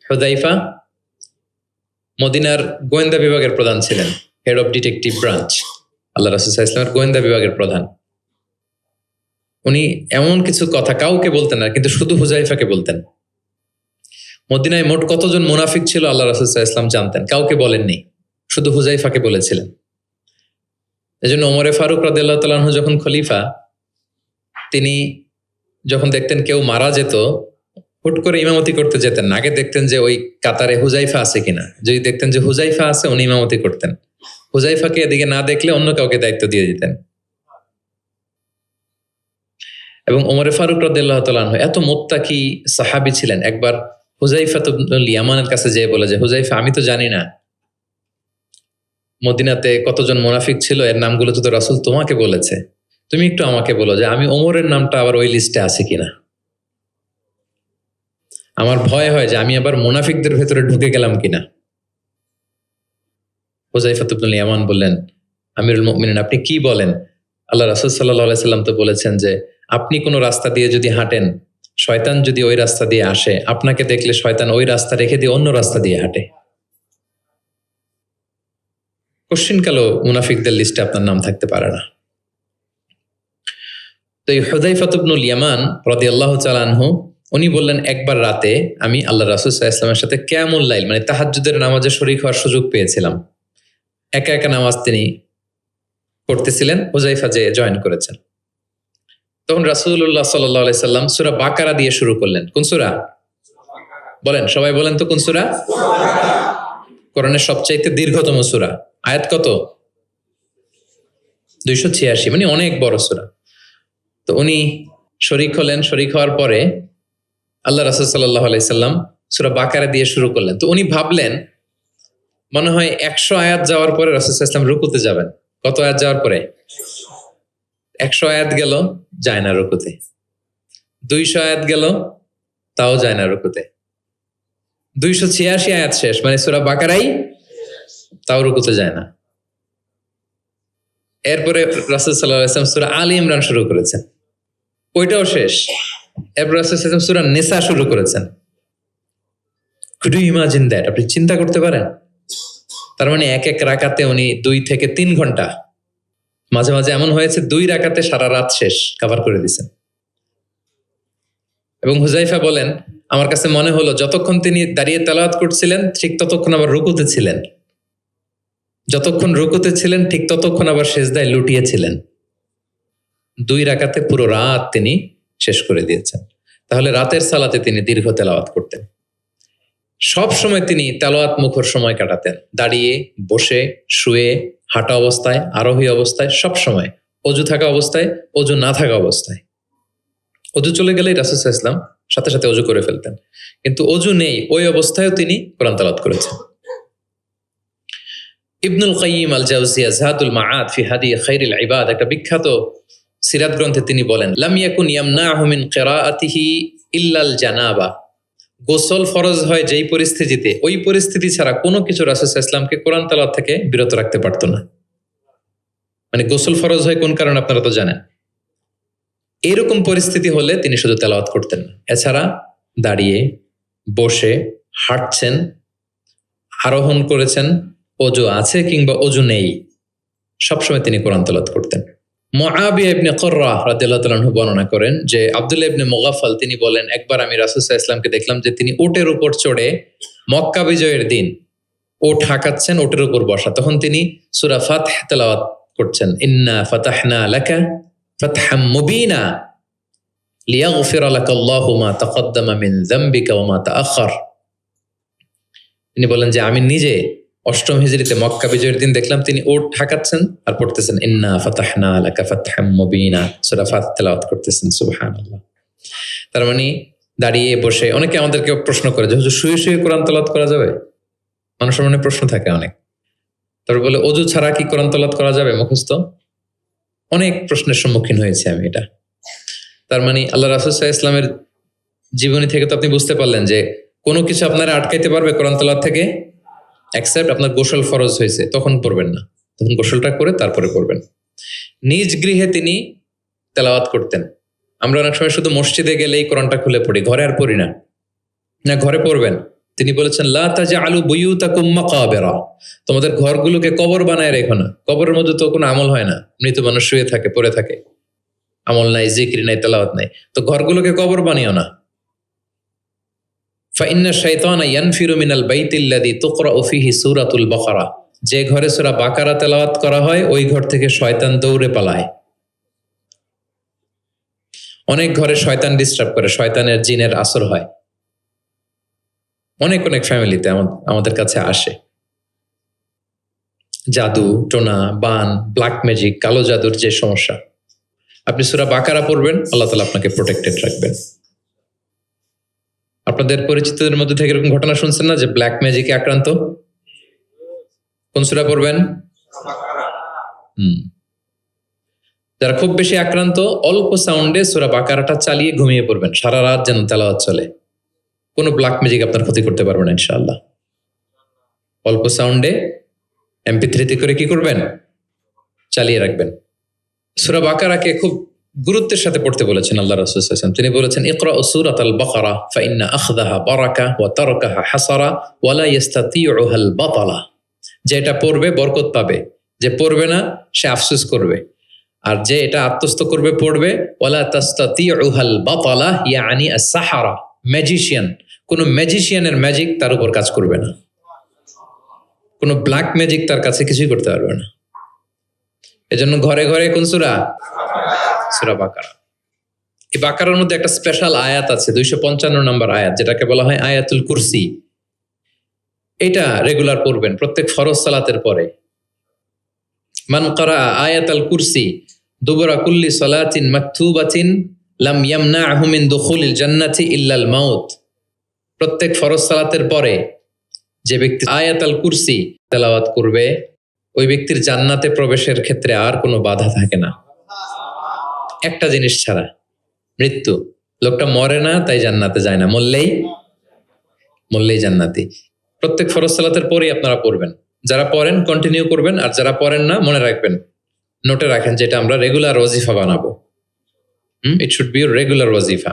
হুযায়ফা মদিনার গোয়েন্দা বিভাগের প্রধান ছিলেন, হেড অফ ডিটেকটিভ ব্রাঞ্চ, আল্লাহ রাসূল সাল্লাল্লাহু আলাইহি ওয়াসাল্লামের গোয়েন্দা বিভাগের প্রধান। উনি এমন কিছু কথা কাউকে বলতেন না, কিন্তু শুধু হুযায়ফাকে বলতেন। মদিনায় মোট কতজন মুনাফিক ছিল আল্লাহ রাসূল সাল্লাল্লাহু আলাইহি ওয়াসাল্লাম জানতেন, কাউকে বলেননি, শুধু হুযায়ফাকে বলেছিলেন। এজন্য ওমরে ফারুক রাদিয়াল্লাহু তাআলা আনহু যখন খলিফা, তিনি যখন দেখতেন কেউ মারা যেত, হুট করে ইমামতি করতে যেতেন না। আগে দেখতেন যে ওই কাতারে হুজাইফা আছে কিনা, যদি দেখতেন যে হুজাইফা আছে উনি ইমামতি করতেন, হুজাইফাকে এদিকে না দেখলে অন্য কাউকে দায়িত্ব দিয়ে দিতেন। এবং ওমরে ফারুক রাদিয়াল্লাহু তাআলা আনহু এত মুত্তাকি সাহাবী ছিলেন, একবার হুজাইফা ইবনুল ইয়ামানের কাছে যেয়ে বলে যে হুজাইফা, আমি তো জানি না মদিনাতে কতজন মুনাফিক ছিল, এর নামগুলো তো রাসূল তোমাকে বলেছে, তুমি একটু আমাকে বলো যে আমি ওমরের নামটা আবার ওই লিস্টে আছে কিনা। আমার ভয় হয় যে আমি আবার মুনাফিকদের ভেতরে ঢুকে গেলাম কিনা। হুজাইফা ইবনুল ইয়ামান বললেন, আমিরুল মুমিনিন আপনি কি বলেন? আল্লাহ রাসূল সাল্লাল্লাহু আলাইহি সাল্লাম তো বলেছেন যে আপনি কোনো রাস্তা দিয়ে যদি হাঁটেন, শয়তান যদি ওই রাস্তা দিয়ে আসে, আপনাকে দেখলে শয়তান ওই রাস্তা রেখে দিয়ে অন্য রাস্তা দিয়ে হাঁটে। কোশ্চিনকালেও মুনাফিকদের লিস্টে আপনার নাম থাকতে পারে না। তো এই হুযায়ফা ইবনুল ইয়ামান রাদিয়াল্লাহু তাআলা আনহু উনি বললেন, একবার রাতে আমি আল্লাহ রাসূল সাল্লাল্লাহু আলাইহি ওয়াসাল্লামের সাথে কিয়ামুল লাইল মানে তাহাজ্জুদের নামাজে শরীক হওয়ার সুযোগ পেয়েছিলাম। একা একা নামাজ তিনি পড়তেছিলেন, হুযায়ফা যে জয়েন করেছেন। তখন রাসূলুল্লাহ সাল্লাল্লাহু আলাইহি সাল্লাম সূরা বাকারা দিয়ে শুরু করলেন। কোন সূরা? বলেন, সবাই বলেন তো কোন সূরা? কোরআনের সবচাইতে দীর্ঘতম সূরা। আয়াত কত? 286, মানে অনেক বড় সূরা। তো উনি শরীক হলেন, শরীক হওয়ার পরে আল্লাহ রাসূল সাল্লাল্লাহু আলাইহি সাল্লাম সূরা বাকারা দিয়ে শুরু করলেন। তো উনি ভাবলেন মনে হয় 100 আয়াত যাওয়ার পরে রাসূল সাল্লাল্লাহু আলাইহি ওয়াসাল্লাম রুকুতে যাবেন। কত আয়াত যাওয়ার পরে? 100 আয়াত গেল, যায় না রুকুতে। 200 আয়াত গেল, তাও যায় না রুকুতে। 286 আয়াত শেষ, মানে সূরা বাকারাই, তাও রুকুতে যায় না। এরপরে রাসূল সাল্লাল্লাহু আলাইহি ওয়াসাল্লাম সূরা আলী ইমরান শুরু করেছেন, ওইটাও শেষ। এরপর রাসূল সাল্লাল্লাহু আলাইহি ওয়াসাল্লাম সূরা নিসা শুরু করেছেন। Could you imagine that? আপনি চিন্তা করতে পারেন? তার মানে এক এক রাকাতে উনি 2 থেকে 3 ঘন্টা, মাঝে মাঝে এমন হয়েছে 2 রাকাতে সারা রাত শেষ কভার করে দিয়েছেন। এবং হুযায়ফা বলেন, আমার কাছে মনে হলো যতক্ষণ তিনি দাঁড়িয়ে তেলাওয়াত করছিলেন ঠিক ততক্ষণ আবার রুকুতে ছিলেন, যতক্ষণ রুকুতে ছিলেন ঠিক ততক্ষণ আবার সিজদায় লুটিয়েছিলেন। 2 রাকাতে পুরো রাত তিনি শেষ করে দিয়েছেন। তাহলে রাতের সালাতে তিনি দীর্ঘ তেলাওয়াত করতেন। সব সময় তিনি তেলাওয়াত মুখর সময় কাটাতেন, দাঁড়িয়ে, বসে, শুয়ে, হাঁটা অবস্থায়, আরোহী অবস্থায়, সব সময়। অজু থাকা অবস্থায়, অজু না থাকা অবস্থায়। অজু চলে গেলেই রাসূল সাল্লাল্লাহু আলাইহি ওয়াসাল্লাম সাথে সাথে অজু করে ফেলতেন, কিন্তু অজু নেই ওই অবস্থায়ও তিনি কোরআন তেলাওয়াত করেছেন। ইবনুল কাইয়িম আল জাওজিয়া যাদুল মাআদ ফি হাদি খায়রিল ইবাদ একটা বিখ্যাত সিরাত গ্রন্থে তিনি বলেন, লাম ইয়াকুন ইয়ামনাহু মিন কিরাআতিহি ইল্লাল জানাবা। গোসল ফরজ হয় যেই পরিস্থিতিতে, ওই পরিস্থিতি ছাড়া কোনো কিছু রাসূল সাল্লাল্লাহু আলাইহি ওয়াসাল্লামকে কোরআন তেলাওয়াত থেকে বিরত রাখতে পারতো না। মানে গোসল ফরজ হয় কোন কারণে আপনারা তো জানেন। এরকম পরিস্থিতি হলে তিনি শুধু তেলাওয়াত করতেন না, এছাড়া দাঁড়িয়ে, বসে, হাঁটছেন, আরোহণ করেছেন, অজু আছে কিংবা অজু নেই, সবসময় তিনি কোরআন তেলাওয়াত করতেন। মুআবিয়া ইবনে কুররা রাদিয়াল্লাহু তাআলা আনহু বর্ণনা করেন যে আব্দুল্লাহ ইবনে মুগাফফাল তিনি বলেন, একবার আমি রাসূল সাল্লাল্লাহু আলাইহি ওয়াসাল্লামকে দেখলাম যে তিনি উটের উপর চড়ে মক্কা বিজয়ের দিন উট হাঁকাচ্ছেন, উটের উপর বসা। তখন তিনি সূরা ফাতহ তেলাওয়াত করছেন, ইন্না ফাতাহনা লাকা ফাতহাম মুবিনা লিয়াগফিরা লাকাল্লাহু মা তাকদ্দামা মিন যামবিকা ওয়া মা তাআখার। তিনি বলেন যে আমি নিজে 8ম হিজরিতে মক্কা বিজয়ের দিন দেখলাম তিনি উট হাঁকাচ্ছেন আর পড়তেছেন ইন্না ফাতাহনা লাকা ফাতহাম মুবিনা, সূরা ফাতহ তেলাওয়াত করতেছেন। সুবহানাল্লাহ। তার মানে দাঁড়িয়ে, বসে। অনেকে আমাদেরকে প্রশ্ন করে যে হুজুর শুয়ে শুয়ে কোরআন তেলাওয়াত করা যাবে? মানুষের মনে প্রশ্ন থাকে অনেক। তারপর বলে অজু ছাড়া কি কোরআন তেলাওয়াত করা যাবে মুখস্থ? অনেক প্রশ্নের সম্মুখীন হয়েছে আমি এটা। তার মানে আল্লাহ রাসূল সাল্লাল্লাহু আলাইহি ওয়াসাল্লামের জীবনী থেকে তো আপনি বুঝতে পারলেন যে কোনো কিছু আপনারা আটকাইতে পারবে কোরআন তেলাওয়াত থেকে, এক্সেপ্ট আপনার গোসল ফরজ হয়েছে, তখন পড়বেন না, তখন গোসলটা করে তারপরে পড়বেন। নিজ গৃহে তিনি তেলাওয়াত করতেন। আমরা অনেক সময় শুধু মসজিদে গেলেই কোরআনটা খুলে পড়ি, ঘরে আর পড়ি না। না, ঘরে পড়বেন। তিনি বলেছেন লা তাজআলু বুয়ুতাকুম মাকাবিরা, তোমাদের ঘরগুলোকে কবর বানায় রেখো না। কবরের মধ্যে তো কোনো আমল হয় না, মৃত মানুষ শুয়ে থাকে, পড়ে থাকে, আমল নাই, জিকির নাই, তেলাওয়াত নাই। তো ঘরগুলোকে কবর বানিও না। ফাইন্না শাইতানা ইয়ানফিরু মিনাল বাইতিল্লাযী তুকরাউ ফীহি সূরাতুল বাকারা, যে ঘরে সূরা বাকারা তেলাওয়াত করা হয় ওই ঘর থেকে শয়তান দৌড়ে পালায়। অনেক ঘরে শয়তান ডিস্টার্ব করে, শয়তানের জিনের আসর হয়। অনেক অনেক ফ্যামিলিতে আমাদের কাছে আসে, জাদু টোনা, বান, ব্ল্যাক ম্যাজিক, কালো জাদুর যে সমস্যা, আপনি সূরা বাকারা পড়বেন, আল্লাহ তাআলা আপনাকে প্রোটেক্টেড রাখবেন। আপনাদের পরিচিতদের মধ্যে থেকে এরকম ঘটনা শুনছেন না যে ব্ল্যাক ম্যাজিকে আক্রান্ত? কোন সূরা পড়বেন? যারা খুব বেশি আক্রান্ত, অল্প সাউন্ডে সূরা বাকারাটা চালিয়ে ঘুমিয়ে পড়বেন, সারা রাত যেন তেলাওয়াত চলে। কোনো ব্ল্যাক ম্যাজিক আপনার ক্ষতি করতে পারবে না ইনশাআল্লাহ। অল্প সাউন্ডে MP3 করে কি করবেন? চালিয়ে রাখবেন। সূরা বাকারাকে খুব গুরুত্বের সাথে পড়তে বলেছেন আল্লাহ রাসূল সাল্লাল্লাহু আলাইহি ওয়াসাল্লাম। তিনি বলেছেন, ইকরা সূরাতাল বাকারা ফাইন্না আখযাহা বারাকা ওয়া তারকাহা হাসারা ওয়া লা ইস্তাতিউহাল বাতালা। যে এটা পড়বে বরকত পাবে, যে পড়বে না সে আফসোস করবে। আর যে এটা আত্মস্থ করবে পড়বে, ওয়ালা তাস্তাতিউহাল বাতালা ইয়ানি আস-সাহারা, ম্যাজিশিয়ান, কোন ম্যাজিশিয়ানের ম্যাজিক তার উপর কাজ করবে না, কোন ব্ল্যাক ম্যাজিক তার কাছে কিছুই করতে পারবে না। এজন্য ঘরে ঘরে কোন সূরা? সূরা বাকারা। এই বাকারার মধ্যে একটা স্পেশাল আয়াত আছে, 255 নম্বর আয়াত, যেটাকে বলা হয় আয়াতুল কুরসি। এটা রেগুলার পড়বেন প্রত্যেক ফরজ সালাতের পরে। মান ক্বারা আয়াতাল কুরসি দুবরা কুল্লি সালাতিন মাকতুবাতিন লাম ইয়ামনাহু মিন দুখুলিল জান্নাতি ইল্লাল মাউত। প্রত্যেক ফরজ সালাতের পরে যে ব্যক্তি আয়াতুল কুরসি তেলাওয়াত করবে, ওই ব্যক্তির জান্নাতে প্রবেশের ক্ষেত্রে আর কোনো বাধা থাকে না, একটা জিনিস ছাড়া, মৃত্যু। লোকটা মরে না তাই জান্নাতে যায় না, মরলেই জান্নাতি। প্রত্যেক ফরজ সালাতের পরেই আপনারা পড়বেন। যারা পড়েন কন্টিনিউ করবেন, আর যারা পড়েন না মনে রাখবেন, নোটে রাখেন, যেটা আমরা রেগুলার ওয়াজিফা বানাবো। ইট শুড বি রেগুলার ওয়াজিফা।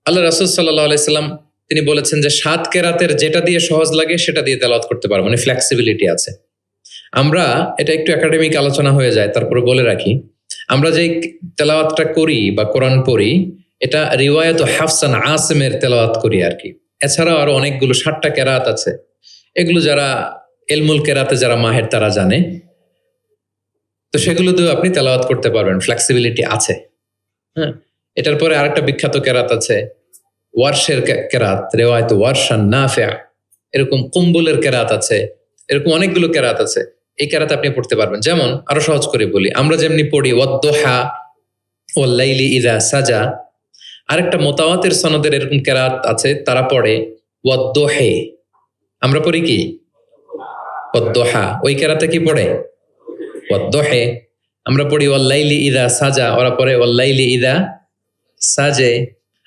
আল্লাহ রাসূল সাল্লাল্লাহু আলাইহি সাল্লাম তিনি বলেছেন যে 7 কেরাতের যেটা দিয়ে সহজ লাগে সেটা দিয়ে তেলাওয়াত করতে পারবো, মানে ফ্লেক্সিবিলিটি আছে। আমরা এটা একটু একাডেমিক আলোচনা হয়ে যায়, তারপরে বলে রাখি, আমরা যে তেলাওয়াতটা করি বা কোরআন পড়ি, এটা রিওয়ায়াত হাফসান আসিমের তেলাওয়াত করি আর কি। এছাড়াও আরো অনেকগুলো 7টা কেরাত আছে, এগুলো যারা ইলমুল কেরাতে যারা মাহের তারা জানে, তো সেগুলো দিয়েও আপনি তেলাওয়াত করতে পারবেন, ফ্লেক্সিবিলিটি আছে। হ্যাঁ, এটার পরে আরেকটা বিখ্যাত কেরাত আছে ওয়ারশের কেরাত, রিওয়ায়াত ওয়ারশান নাফিআ, এরকম কুম্বুলের কেরাত আছে, এরকম অনেকগুলো কেরাত আছে। এই কেরাত আপনি পড়তে পারবেন। যেমন আরো সহজ করে বলি, আমরা যেমনি পড়ি ওয়াদ-দুহা ওয়াল লাইলি ইযা সাজা, আরেকটা মুতাওয়াতির সনদের এরকম কেরাত আছে, তারা পড়ে ওয়াদ-দুহে। আমরা পড়ি কি ওয়াদ-দুহা, ওই কেরাতে কি পড়ে ওয়াদ-দুহে। আমরা পড়ি ওয়াল লাইলি ইযা সাজা, ওরা পড়ে ওয়াল লাইলি ইযা সাজে।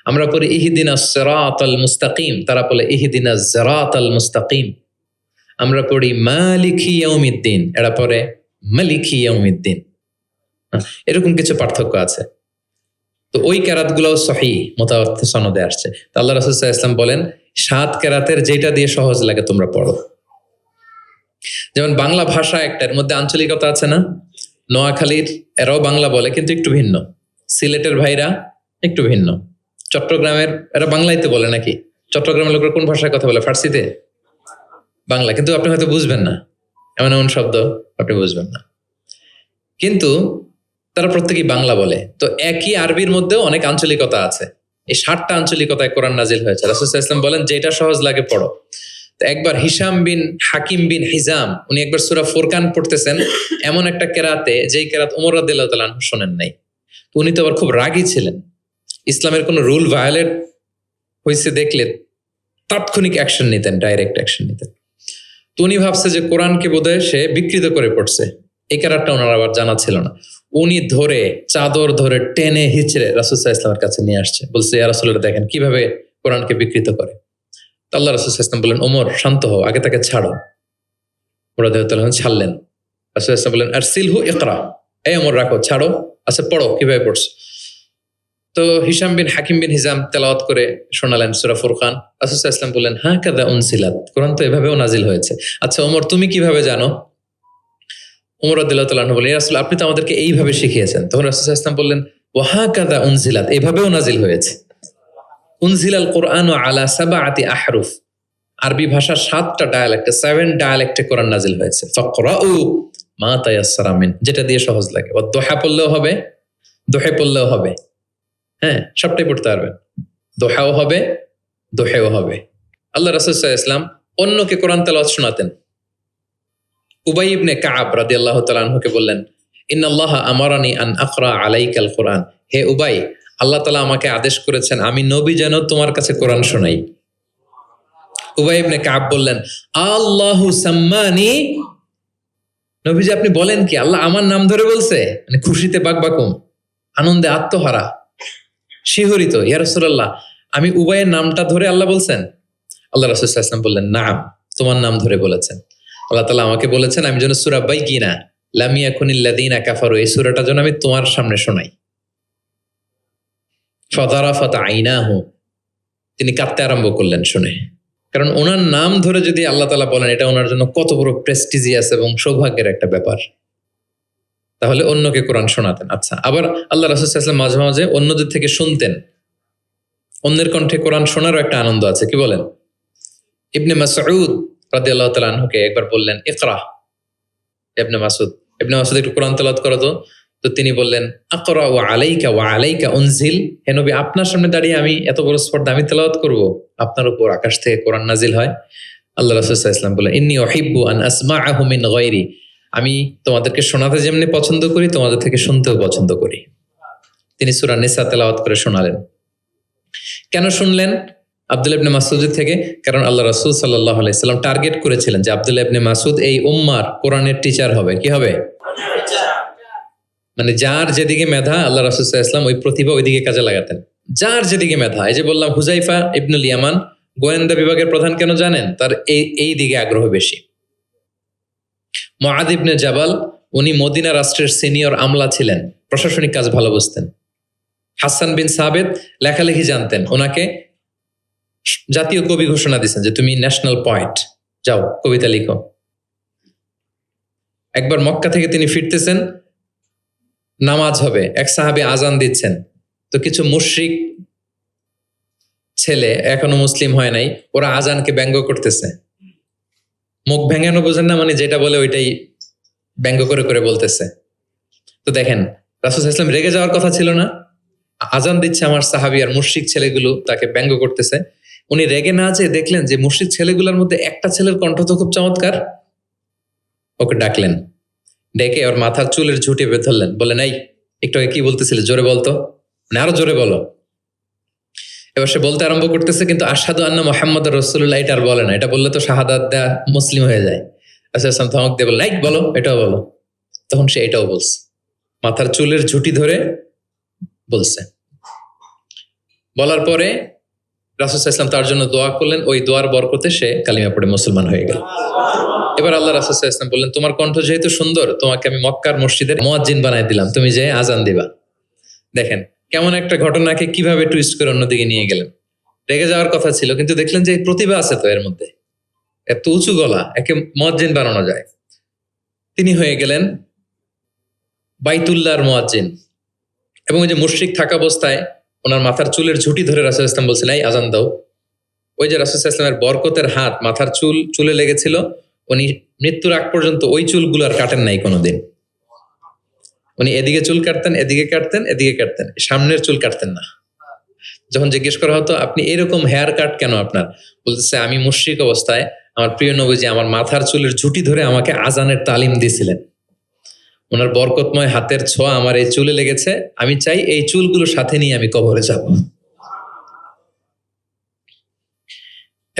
আমরা পড়ি ইহদিনাস সিরাতাল মুস্তাকিম, তারা বলে ইহদিনাজ সিরাতাল মুস্তাকিম। আমরা পড়ি মালিকি ইয়াউমিদ্দিন, এরা পড়ে মালিকি ইয়াউমিদ্দিন। এরকম কিছু পার্থক্য আছে। তো ওই কেরাতগুলোও সহিহ মুতাওয়াত্তির সনদে আসছে। তো আল্লাহ রাসূল সাল্লাল্লাহু আলাইহি ওয়াসাল্লাম বলেন 7 কেরাতের যেটা দিয়ে সহজ লাগে তোমরা পড়ো। যেমন বাংলা ভাষা একটা, এর মধ্যে আঞ্চলিকতা আছে না? নোয়াখালীর এরাও বাংলা বলে কিন্তু একটু ভিন্ন, সিলেটের ভাইরা একটু ভিন্ন, চট্টগ্রামের এরা বাংলাইতে বলে নাকি? চট্টগ্রামের লোকেরা কোন ভাষায় কথা বলে? ফার্সিতে? বাংলা, কিন্তু আপনি হয়তো বুঝবেন না, এমন এমন শব্দ আপনি বুঝবেন না, কিন্তু তারা প্রত্যেকেই বাংলা বলে। তো একই আরবির মধ্যেও অনেক আঞ্চলিকতা আছে। এই 7টা আঞ্চলিকতায় কোরআন নাজিল হয়েছে। রাসূল সাল্লাল্লাহু আলাইহি ওয়াসাল্লাম বলেন যেটা সহজ লাগে পড়ো। তো একবার হিশাম বিন হাকিম বিন হিজাম, উনি একবার সূরা ফুরকান পড়তেছেন এমন একটা কেরাতে, যেই কেরাত ওমর রাদিয়াল্লাহু তাআলা আনহু শোনেন নাই। তো উনি তো আবার খুব রাগী ছিলেন, ইসলামের কোনো রুল ভায়োলেট হয়েছে দেখলে তাৎক্ষণিক অ্যাকশন নিতেন, ডাইরেক্ট অ্যাকশন নিতেন। তো উনি ভাবছে যে কোরআনকে বোধহয় সে বিকৃত করে পড়ছে, এই কেরাতটা ওনার আবার জানা ছিল না। উনি ধরে চাদর ধরে টেনে হিচড়ে রাসূল সাল্লাল্লাহু আলাইহি ওয়াসাল্লামের কাছে নিয়ে আসছে, বলছে ইয়া রাসূলুল্লাহ দেখেন কিভাবে কোরআনকে বিকৃত করে। তো আল্লাহ রাসূল সাল্লাল্লাহু আলাইহি ওয়াসাল্লাম বললেন ওমর শান্ত হও, আগে তাকে ছাড়ো। ওমর রাদিয়াল্লাহু তাআলা ছাড়লেন। রাসূল সাল্লাল্লাহু আলাইহি ওয়াসাল্লাম বললেন আরসিলহু ইকরা, এই ওমর রাখো, ছাড়ো, আচ্ছা পড়ো কিভাবে পড়ছো। তো হিশাম বিন হাকিম বিন হিজাম তেলাওয়াত করে শোনালেন সূরা ফুরকান। রাসূল সাল্লাল্লাহু আলাইহি ওয়াসাল্লাম বললেন হাকাযা উনসিলাত, কোরআন তো এভাবেও নাজিল হয়েছে। আচ্ছা ওমর তুমি কিভাবে জানো? ওমর রাদিয়াল্লাহু তাআলা বললেন ইয়া রাসূল আপনি তো আমাদেরকে এইভাবে শিখিয়েছেন। তখন রাসূল সাল্লাল্লাহু আলাইহি ওয়াসাল্লাম বললেন ওয়া হাকাযা উনসিলাত, এভাবেও নাজিল হয়েছে। উনজিলাল কোরআনু আলা সাবআতি আহরুফ, আরবি ভাষার 7টা ডায়ালেক্টে, 7 ডায়ালেক্টে কোরআন নাজিল হয়েছে। ফাকরাউ মা তায়াসসারা মিন, যেটা দিয়ে সহজ লাগে। ওয়া দুহা পড়লেও হবে, দোহে পড়লেও হবে, হ্যাঁ সবটাই পড়তে পারবেন, দোহাও হবে দোহেও হবে। আল্লাহ রাসূল সাল্লাল্লাহু আলাইহি ওয়াসাল্লাম অন্যকে কোরআন তেলাওয়াত শোনাতেন। উবাই ইবনে কাব রাদিয়াল্লাহু তাআলা আনহুকে বললেন, ইন্নাল্লাহা আমারানি আন আকরা আলাইকাল কোরআন। হে উবাই, আল্লাহ তাআলা আমাকে আদেশ করেছেন আমি নবী যেন তোমার কাছে কোরআন শোনাই। উবাই ইবনে কাব বললেন, আল্লাহু সাম্মানি, নবীজি আপনি বলেন কি, আল্লাহ আমার নাম ধরে বলছে? মানে খুশিতে বাকবাকুম, আনন্দে আত্মহারা, শিহরিত। ইয়া রাসূলুল্লাহ, আমি উবাইয়ের নামটা ধরে আল্লাহ বলছেন? আল্লাহ রাসূল সাল্লাল্লাহু আলাইহি ওয়াসাল্লাম বললেন, নাম, তোমার নাম ধরে বলেছেন। আল্লাহ তাআলা আমাকে বলেছেন আমি যেন সূরা বাইয়িনা লাম ইয়াকুনিল লাযিনা কাফারু, এই সূরাটা যেন আমি তোমার সামনে শোনাই। ফাযারাফাত আইনাহু, তিনি কাঁদতে আরম্ভ করলেন শুনে। কারণ ওনার নাম ধরে যদি আল্লাহ তাআলা বলেন, এটা ওনার জন্য কত বড় প্রেস্টিজিয়াস এবং সৌভাগ্যের একটা ব্যাপার। তাহলে অন্যকে কোরআন শোনাতেন। আচ্ছা, আবার আল্লাহ রাসূল সাল্লাল্লাহু আলাইহি ওয়াসাল্লাম মাঝে মাঝে অন্যদের থেকে শুনতেন। অন্যের কণ্ঠে কোরআন শোনারও একটা আনন্দ আছে, কি বলেন? ইবনে মাসউদ রাদিয়াল্লাহু তাআলা আনহুকে একবার বললেন, ইকরা। ইবনে মাসউদ একটু কোরআন তেলাওয়াত করো তো। তো তিনি বললেন, আকরা ওয়া আলাইকা উনজিল। হে নবী, আপনার সামনে দাঁড়িয়ে আমি এত বড় স্পর্ধা, আমি তেলাওয়াত করব? আপনার উপর আকাশ থেকে কোরআন নাজিল হয়। আল্লাহ রাসূল সাল্লাল্লাহু আলাইহি ওয়াসাল্লাম বললেন, ইন্নী উহিব্বু আন আসমাআহু মিন গায়রি, আমি তোমাদেরকে শোনাতে যেমনি পছন্দ করি, তোমাদের থেকে শুনতেও পছন্দ করি। তিনি সূরা নিসা তেলাওয়াত করে শোনালেন। কেন শুনলেন? আব্দুল্লাহ ইবনে মাসউদের থেকে। কারণ আল্লাহ রাসূল সাল্লাল্লাহু আলাইহি ওয়াসাল্লাম টার্গেট করেছিলেন যে আব্দুল্লাহ ইবনে মাসউদ এই উম্মার কোরআনের টিচার হবে। কি হবে? মানে যার যেদিকে মেধা, আল্লাহ রাসূল সাল্লাল্লাহু আলাইহি ওয়াসাল্লাম ওই প্রতিভা ওইদিকে কাজে লাগাতেন। যার যেদিকে মেধা, এই যে বললাম হুযায়ফা ইবনুল ইয়ামান গোয়েন্দা বিভাগের প্রধান, কেন জানেন? তার এই দিকে আগ্রহ বেশি। মুআয ইবনে জাবাল, উনি মদিনা রাষ্ট্রের সিনিয়র আমলা ছিলেন, প্রশাসনিক কাজ ভালো বুঝতেন। হাসান বিন সাবিত লেখালেখি জানতেন, ওনাকে জাতীয় কবি ঘোষণা দিয়েছেন যে তুমি ন্যাশনাল পয়েট, যাও কবিতা লিখো। একবার মক্কা থেকে তিনি ফিরতেছেন, নামাজ হবে, এক সাহাবী আজান দিচ্ছেন। তো কিছু মুশরিক ছেলে, এখনো মুসলিম হয় নাই, ওরা আজানকে ব্যঙ্গ করতেছে। মুখ ভেঙানো বোঝেন না, মানে যেটা বলে ওইটাই ব্যঙ্গ করে করে বলতেছে। তো দেখেন, রাসূল সাল্লাল্লাহু আলাইহি ওয়াসাল্লাম রেগে যাওয়ার কথা ছিল না? আজান দিচ্ছে আমার সাহাবী, আর মুশরিক ছেলেগুলো তাকে ব্যঙ্গ করতেছে। উনি রেগে না যেয়ে দেখলেন যে মুশরিক ছেলেগুলোর মধ্যে একটা ছেলের কণ্ঠ তো খুব চমৎকার। ওকে ডাকলেন, ডেকে ওর মাথার চুলের ঝুঁটি বেঁধে ধরলেন, বললেন, এই একটু আগে কি বলতেছিলে, জোরে বলতো, মানে আরো জোরে বলো। এবার সে বলতে আরম্ভ করতেছে, কিন্তু আশহাদু আন্না মুহাম্মাদুর রাসূলুল্লাহ এটা আর বলে না। এটা বললে তো শাহাদাত দেয়া মুসলিম হয়ে যায়। রাসূল সাল্লাল্লাহু আলাইহি ওয়াসাল্লাম ধমক দিয়ে বললেন, এই বলো, এটাও বলো। তখন সে এটাও বলছে, মাথার চুলের ঝুঁটি ধরে বলছে। বলার পরে রাসূল সাল্লাল্লাহু আলাইহি ওয়াসাল্লাম তার জন্য দোয়া করলেন। ওই দোয়ার বরকতে সে কালিমা পড়ে মুসলমান হয়ে গেল। এবার আল্লাহ রাসূল সাল্লাল্লাহু আলাইহি ওয়াসাল্লাম বললেন, তোমার কণ্ঠ যেহেতু সুন্দর, তোমাকে আমি মক্কার মসজিদের মুয়াজ্জিন বানাই দিলাম, তুমি যে আজান দিবা। দেখেন কেমন একটা ঘটনাকে কিভাবে টুইস্ট করে অন্যদিকে নিয়ে গেলেন। রেগে যাওয়ার কথা ছিল, কিন্তু দেখলেন যে প্রতিভা আছে তো এর মধ্যে, এত উঁচু গলা, একে মুয়াজ্জিন বানানো যায়। তিনি হয়ে গেলেন বাইতুল্লাহর মুয়াজ্জিন। এবং ওই যে মুশরিক থাকা অবস্থায় ওনার মাথার চুলের ঝুঁটি ধরে রাসূল সাল্লাল্লাহু আলাইহি ওয়াসাল্লাম বলছেন, এই আজান দাও। ওই যে রাসূল সাল্লাল্লাহু আলাইহি ওয়াসাল্লামের বরকতের হাত মাথার চুলে লেগেছিল, উনি মৃত্যুর আগ পর্যন্ত ওই চুলগুলো আর কাটেন নাই কোনোদিন। উনি এদিকে চুল কাটতেন, এদিকে কাটতেন, এদিকে কাটতেন, সামনের চুল কাটতেন না। যখন জিজ্ঞেস করা হতো আপনি এরকম হেয়ার কাট কেন আপনার, বলতেছে আমি মুশরিক অবস্থায় আমার প্রিয় নবীজি আমার মাথার চুলের ঝুঁটি ধরে আমাকে আজানের তালিম দিয়েছিলেন। ওনার বরকতময় হাতের ছোঁয়া আমার এই চুলে লেগেছে, আমি চাই এই চুলগুলো সাথে নিয়ে আমি কবরে যাব।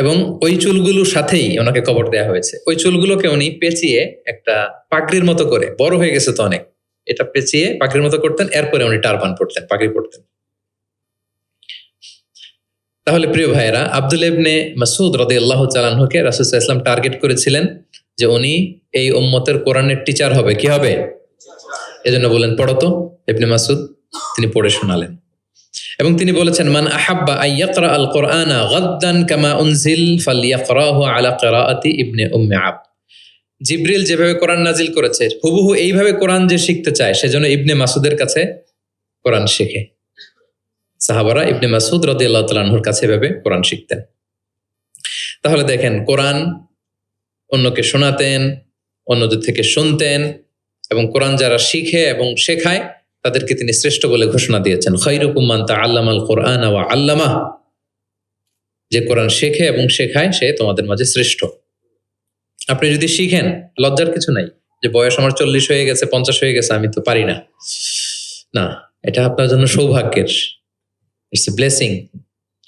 এবং ওই চুলগুলোর সাথেই ওনাকে কবর দেয়া হয়েছে। ওই চুলগুলোকে উনি পেঁচিয়ে একটা পাগড়ির মতো করে, বড় হয়ে গেছে তো অনেক, এটা পেঁচিয়ে পাগড়ির মতো করতেন, এরপরে উনি টারবান পড়তেন, পাগড়ি পড়তেন। তাহলে প্রিয় ভাইয়েরা, আব্দুল্লাহ ইবনে মাসউদ রাদিয়াল্লাহু তাআলা আনহুকে রাসূল সাল্লাল্লাহু আলাইহি ওয়াসাল্লাম টার্গেট করেছিলেন যে উনি এই উম্মতের কোরআনের টিচার হবে। কি হবে? এজন্য বলেন, পড়ো তো। ইবনে মাসউদ তিনি পড়ে শোনালেন এবং তিনি বলেছেন, মান আহাব্বা আইয়াকরা আল কোরআনা গাদ্দান কামা উনজিল ফালইয়াকরাহু আলা কিরাআতি ইবনে উম্মি আবদ। জিবরিল যেভাবে কোরআন নাজিল করেছে হুবহু এইভাবে কোরআন যে শিখতে চায়, সেজন্য ইবনে মাসউদের কাছে কোরআন শেখে। সাহাবারা ইবনে মাসউদ রাদিয়াল্লাহু তাআলা আনহুর কাছে এভাবে কোরআন শিখতেন। তাহলে দেখেন, কোরআন অন্যকে শোনাতেন, অন্যদের থেকে শুনতেন, এবং কোরআন যারা শিখে এবং শেখায় তাদেরকে তিনি শ্রেষ্ঠ বলে ঘোষণা দিয়েছেন। খায়রুকুম মান তাআল্লামাল কোরআন ওয়া আল্লামাহ। যে কোরআন শেখে এবং শেখায় সে তোমাদের মাঝে শ্রেষ্ঠ। আপনি যদি শিখেন, লজ্জার কিছু নাই যে বয়স আমার 40 হয়ে গেছে, 50 হয়ে গেছে, আমি তো পারি না। না, এটা আপনার জন্য সৌভাগ্যের। It's a blessing,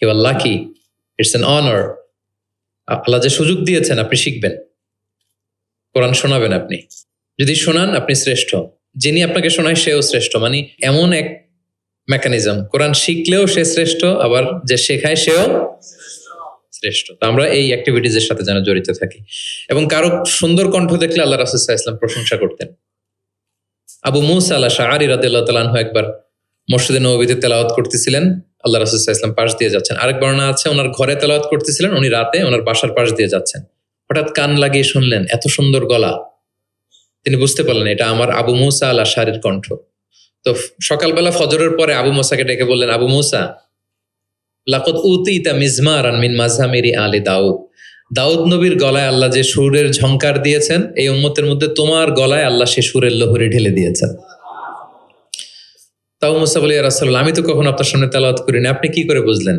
you are lucky, it's an honour. আল্লাহ যে সুযোগ দিয়েছেন আপনি শিখবেন, কোরআন শোনাবেন। আপনি যদি শোনান আপনি শ্রেষ্ঠ, যিনি আপনাকে শোনায় সেও শ্রেষ্ঠ। মানে এমন এক মেকানিজম, কোরআন শিখলেও সে শ্রেষ্ঠ, আবার যে শেখায় সেও শ্রেষ্ঠ। তো আমরা এই অ্যাক্টিভিটিজের সাথে যেন জড়িত থাকি। এবং কারো সুন্দর কণ্ঠ দেখলে আল্লাহ রাসূল সাল্লাল্লাহু আলাইহি ওয়াসাল্লাম প্রশংসা করতেন। আবু মুসা আল-আশআরী রাদিয়াল্লাহু তাআলা আনহু একবার মসজিদে নববীতে তেলাওয়াত করতেছিলেন, আল্লাহ রাসূল সাল্লাল্লাহু আলাইহি ওয়াসাল্লাম পাশ দিয়ে যাচ্ছেন। আরেক বর্ণনা আছে ওনার ঘরে তেলাওয়াত করতেছিলেন, উনি রাতে ওনার বাসার পাশ দিয়ে যাচ্ছেন। হঠাৎ কান লাগিয়ে শুনলেন এত সুন্দর গলা, তিনি বুঝতে পারলেন এটা আমার আবু মুসা আল-আশআরীর কণ্ঠ। তো সকালবেলা ফজরের পরে আবু মুসাকে ডেকে বললেন, আবু মুসা, লাকাদ উতিতা মিজমারান মিন মাযহামিরি আলি দাউদ। দাউদ নবীর গলায় আল্লাহ যে সুরের ঝংকার দিয়েছেন, এই উম্মতের মধ্যে তোমার গলায় আল্লাহ সে সুরের লহরী ঢেলে দিয়েছেন। তাও মুসা বলে, ইয়া রাসূলুল্লাহ, আমি তো কখনো আপনার সামনে তেলাওয়াত করিনি, আপনি কি করে বুঝলেন?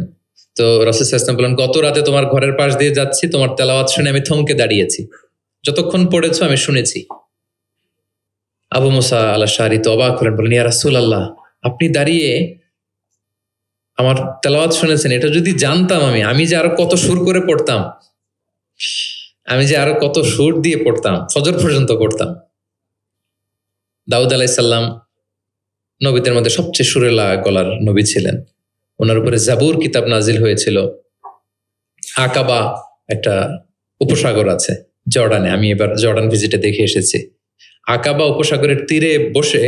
তো রাসূল সাল্লাল্লাহু আলাইহি ওয়াসাল্লাম বলেন, গত রাতে তোমার ঘরের পাশ দিয়ে যাচ্ছি, তোমার তেলাওয়াত শুনে আমি থমকে দাঁড়িয়েছি, যতক্ষণ পড়েছো আমি শুনেছি। আবু মুসা আল-আশআরী তো অবাক হলেন, বলেন, ইয়া রাসূলুল্লাহ, আপনি দাঁড়িয়ে আমার তেলাওয়াত শুনেছেন, এটা যদি জানতাম আমি যে আরো কত সুর করে পড়তাম, আমি যে আরো কত সুর দিয়ে পড়তাম, ফজর পর্যন্ত পড়তাম। দাউদ আলাইহিস সালাম নবীদের মধ্যে সবচেয়ে সুরেলা গলার নবী ছিলেন। ওনার উপরে জাবুর কিতাব নাজিল হয়েছিল। আকাবা একটা উপসাগর আছে জর্ডানে, আমি এবার জর্ডান ভিজিটে দেখে এসেছি। আকাবা উপসাগরের তীরে বসে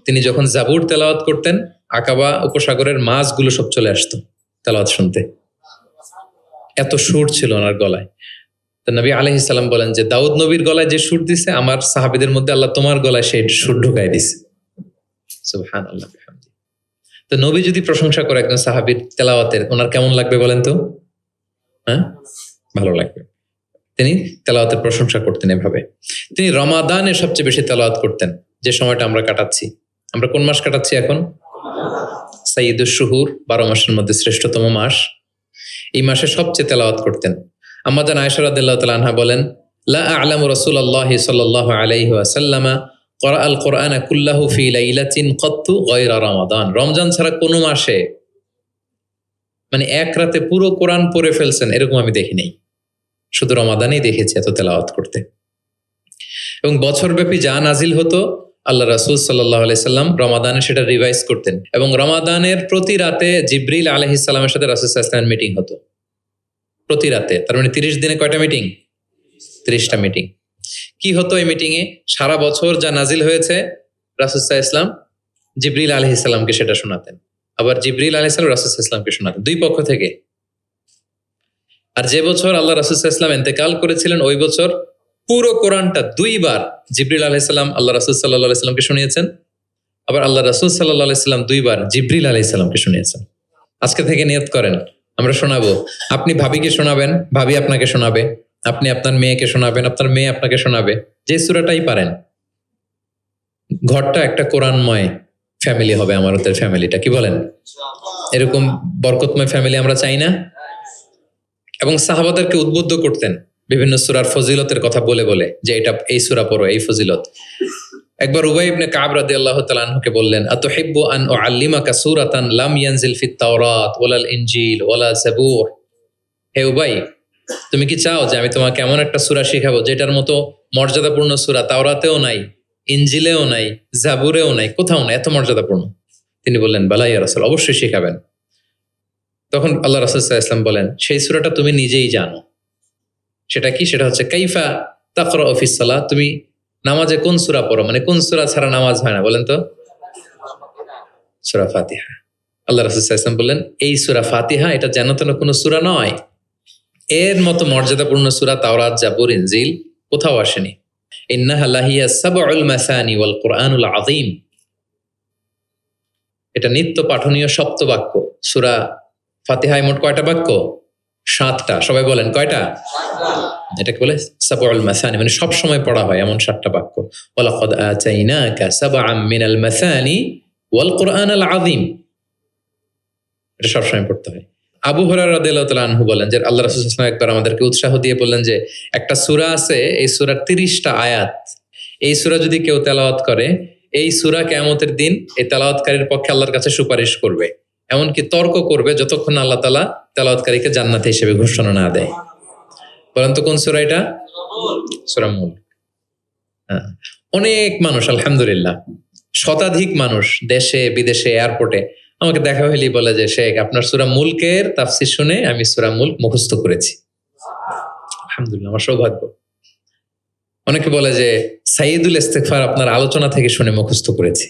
তিনি যখন জাবুর তেলাওয়াত করতেন, আকাবা উপসাগরের মাছগুলো সব চলে আসতো তেলাওয়াত শুনতে, এত সুর ছিল ওনার গলায়। তো নবী আলাইহিস সালাম বলেন যে দাউদ নবীর গলায় যে সুর দিছে, আমার সাহাবীদের মধ্যে আল্লাহ তোমার গলায় সেই সুর ঢুকাই দিছে। সুবহানাল্লাহ বিহামদিহি। তো নবী যদি প্রশংসা করে একজন সাহাবীর তেলাওয়াতের, ওনার কেমন লাগবে বলেন তো? হ্যাঁ, ভালো লাগবে। তিনি তেলাওয়াতের প্রশংসা করতেন এভাবে। তিনি রমাদানে সবচেয়ে বেশি তেলাওয়াত করতেন, যে সময়টা আমরা কাটাচ্ছি। আমরা কোন মাস কাটাচ্ছি এখন? সাইয়্যিদুশ শুহুর, 12 মাসের মধ্যে শ্রেষ্ঠতম মাস। এই মাসে সবচেয়ে তেলাওয়াত করতেন। আম্মা জান আয়েশা রাদিয়াল্লাহু তাআলা আনহা বলেন, লা আ'লামু রাসূলুল্লাহি সাল্লাল্লাহু আলাইহি ওয়াসাল্লাম ক্বরাআল কুরআনা কুল্লাহু ফি লাইলাতিন ক্বাত্তু গায়রা রমাদান। রমজান ছাড়া কোনো মাসে মানে এক রাতে পুরো কোরআন পড়ে ফেলছেন এরকম আমি দেখি নাই, শুধু রমাদানেই দেখেছি এত তেলাওয়াত করতে। এবং বছরব্যাপী যা নাজিল হতো আল্লাহ রাসূল সাল্লাল্লাহু আলাইহি সাল্লাম রমাদানে সেটা রিভাইজ করতেন। এবং রমাদানের প্রতি রাতে জিবরিল আলাইহিস সালামের সাথে রাসূল সাল্লাল্লাহু আলাইহি সাল্লামের মিটিং হতো প্রতি রাতে। তার মানে 30 দিনে কয়টা মিটিং? 30টা মিটিং। কি হতো এই মিটিং এ? সারা বছর যা নাজিল হয়েছে রাসূল সাল্লাল্লাহু আলাইহি সাল্লাম জিবরিল আলাইহিস সালামকে সেটা শোনাতেন, আবার জিবরিল আলাইহিস সালাম রাসূল সাল্লাল্লাহু আলাইহি সাল্লামকে শোনাতেন, দুই পক্ষ থেকে। আর যে বছর আল্লাহ রাসূল সাল্লাল্লাহু আলাইহি সাল্লাম ইন্তেকাল করেছিলেন, ওই বছর পুরো কোরআনটা দুইবার জিবরিল আলাইহিস সালাম আল্লাহ রাসূল সাল্লাল্লাহু আলাইহি সাল্লামকে শুনিয়েছেন, আবার আল্লাহ রাসূল সাল্লাল্লাহু আলাইহি সাল্লাম দুইবার জিবরিল আলাইহিস সালামকে শুনিয়েছেন। আজকে থেকে নিয়ত করেন, আমরা শোনাবো। আপনি ভাবিকে শোনাবেন, ভাবি আপনাকে শোনাবে, আপনি আপনার মেয়েকে শোনাবেন, আপনার মেয়ে আপনাকে শোনাবে, যে সূরাটাই পারেন। ঘরটা একটা কোরআনময় ফ্যামিলি হবে, আমাদের ফ্যামিলিটা, কি বলেন? এরকম বরকতময় ফ্যামিলি আমরা চাই না? এবং সাহাবাদেরকে উদ্বুদ্ধ করতেন বিভিন্ন সূরার ফজিলতের কথা বলে বলে, যে এটা এই সূরা পড়ো, এই ফজিলত। একবার উবাই ইবনে কাব রাদিয়াল্লাহু তাআলা আনহুকে বললেন, আতুহিব্বু আন উআল্লিমাকা সূরাতান লাম ইয়ানজিল ফিত তাওরাত ওয়ালাল ইনজিল ওয়ালা জাবুর। হে উবাই, তুমি কি চাও যে আমি তোমাকে এমন একটা সূরা শিখাবো যেটার মতো মর্যাদাপূর্ণ সূরা তাওরাতেও নাই, ইনজিলেও নাই, জাবুরেও নাই, কোথাও নাই, এত মর্যাদাপূর্ণ? তিনি বললেন, বালা ইয়া রাসূল, অবশ্যই শিখাবেন। তখন আল্লাহ রাসূল সাল্লাল্লাহু আলাইহি ওয়াসাল্লাম বলেন, সেই সূরাটা তুমি নিজেই জানো। সেটা কি? সেটা হচ্ছে কাইফা তাকরাউ ফিস সালাত। তুমি নামাজে কোন সূরা পড়ো, মানে কোন সূরা ছাড়া নামাজ হয় না, বলেন তো? সূরা ফাতিহা। আল্লাহ রাসূল সাল্লাল্লাহু আলাইহি ওয়াসাল্লাম বললেন, এই সূরা ফাতিহা এটা যেন তেন কোনো সূরা নয়, এর মতো মর্যাদাপূর্ণ সূরা তাওরাত, জাবুর, ইনজিল কোথাও আসেনি। ইন্নাহা লাহিয়া সাবউল মাসানি ওয়াল কুরআনুল আযীম। এটা নিত্য পাঠনীয় সপ্তবাক্য। সূরা ফাতিহায় মোট কয়টা বাক্য? 7টা। সবাই বলেন কয়টা? এটাকে বলে সাবউল মাসানি, মানে সব সময় পড়া হয় এমন 7টা বাক্য। ওয়ালাকাদ আতাইনাকা সাবআম মিনাল মাসানি ওয়াল কুরআনুল আযীম। এটা সব সময় পড়তে হয়। আবু হুরায়রা রাদিয়াল্লাহু তাআলা আনহু বলেন যে আল্লাহ রাসূল সাল্লাল্লাহু আলাইহি ওয়াসাল্লাম একবার আমাদেরকে উৎসাহ দিয়ে বললেন যে একটা সূরা আছে, এই সূরার 30টা আয়াত, এই সূরা যদি কেউ তেলাওয়াত করে, এই সূরা কিয়ামতের দিন এই তেলাওয়াতকারীর পক্ষে আল্লাহর কাছে সুপারিশ করবে, এমনকি তর্ক করবে যতক্ষণ না আল্লাহ তাআলা তেলাওয়াতকারীকে জান্নাতি হিসেবে ঘোষণা না দেয়। বলেন তো কোন সূরা এটা? সূরা মুলক। হ্যাঁ। অনেক মানুষ আলহামদুলিল্লাহ, শতাধিক মানুষ দেশে বিদেশে এয়ারপোর্টে আমাকে দেখা হইলেই বলে যে শেখ আপনার সূরা মুলকের তাফসীর শুনে আমি সূরা মুলক মুখস্থ করেছি। আলহামদুলিল্লাহ, আমার সৌভাগ্য। অনেকে বলে যে সাইয়্যিদুল ইস্তিগফার আপনার আলোচনা থেকে শুনে মুখস্থ করেছি।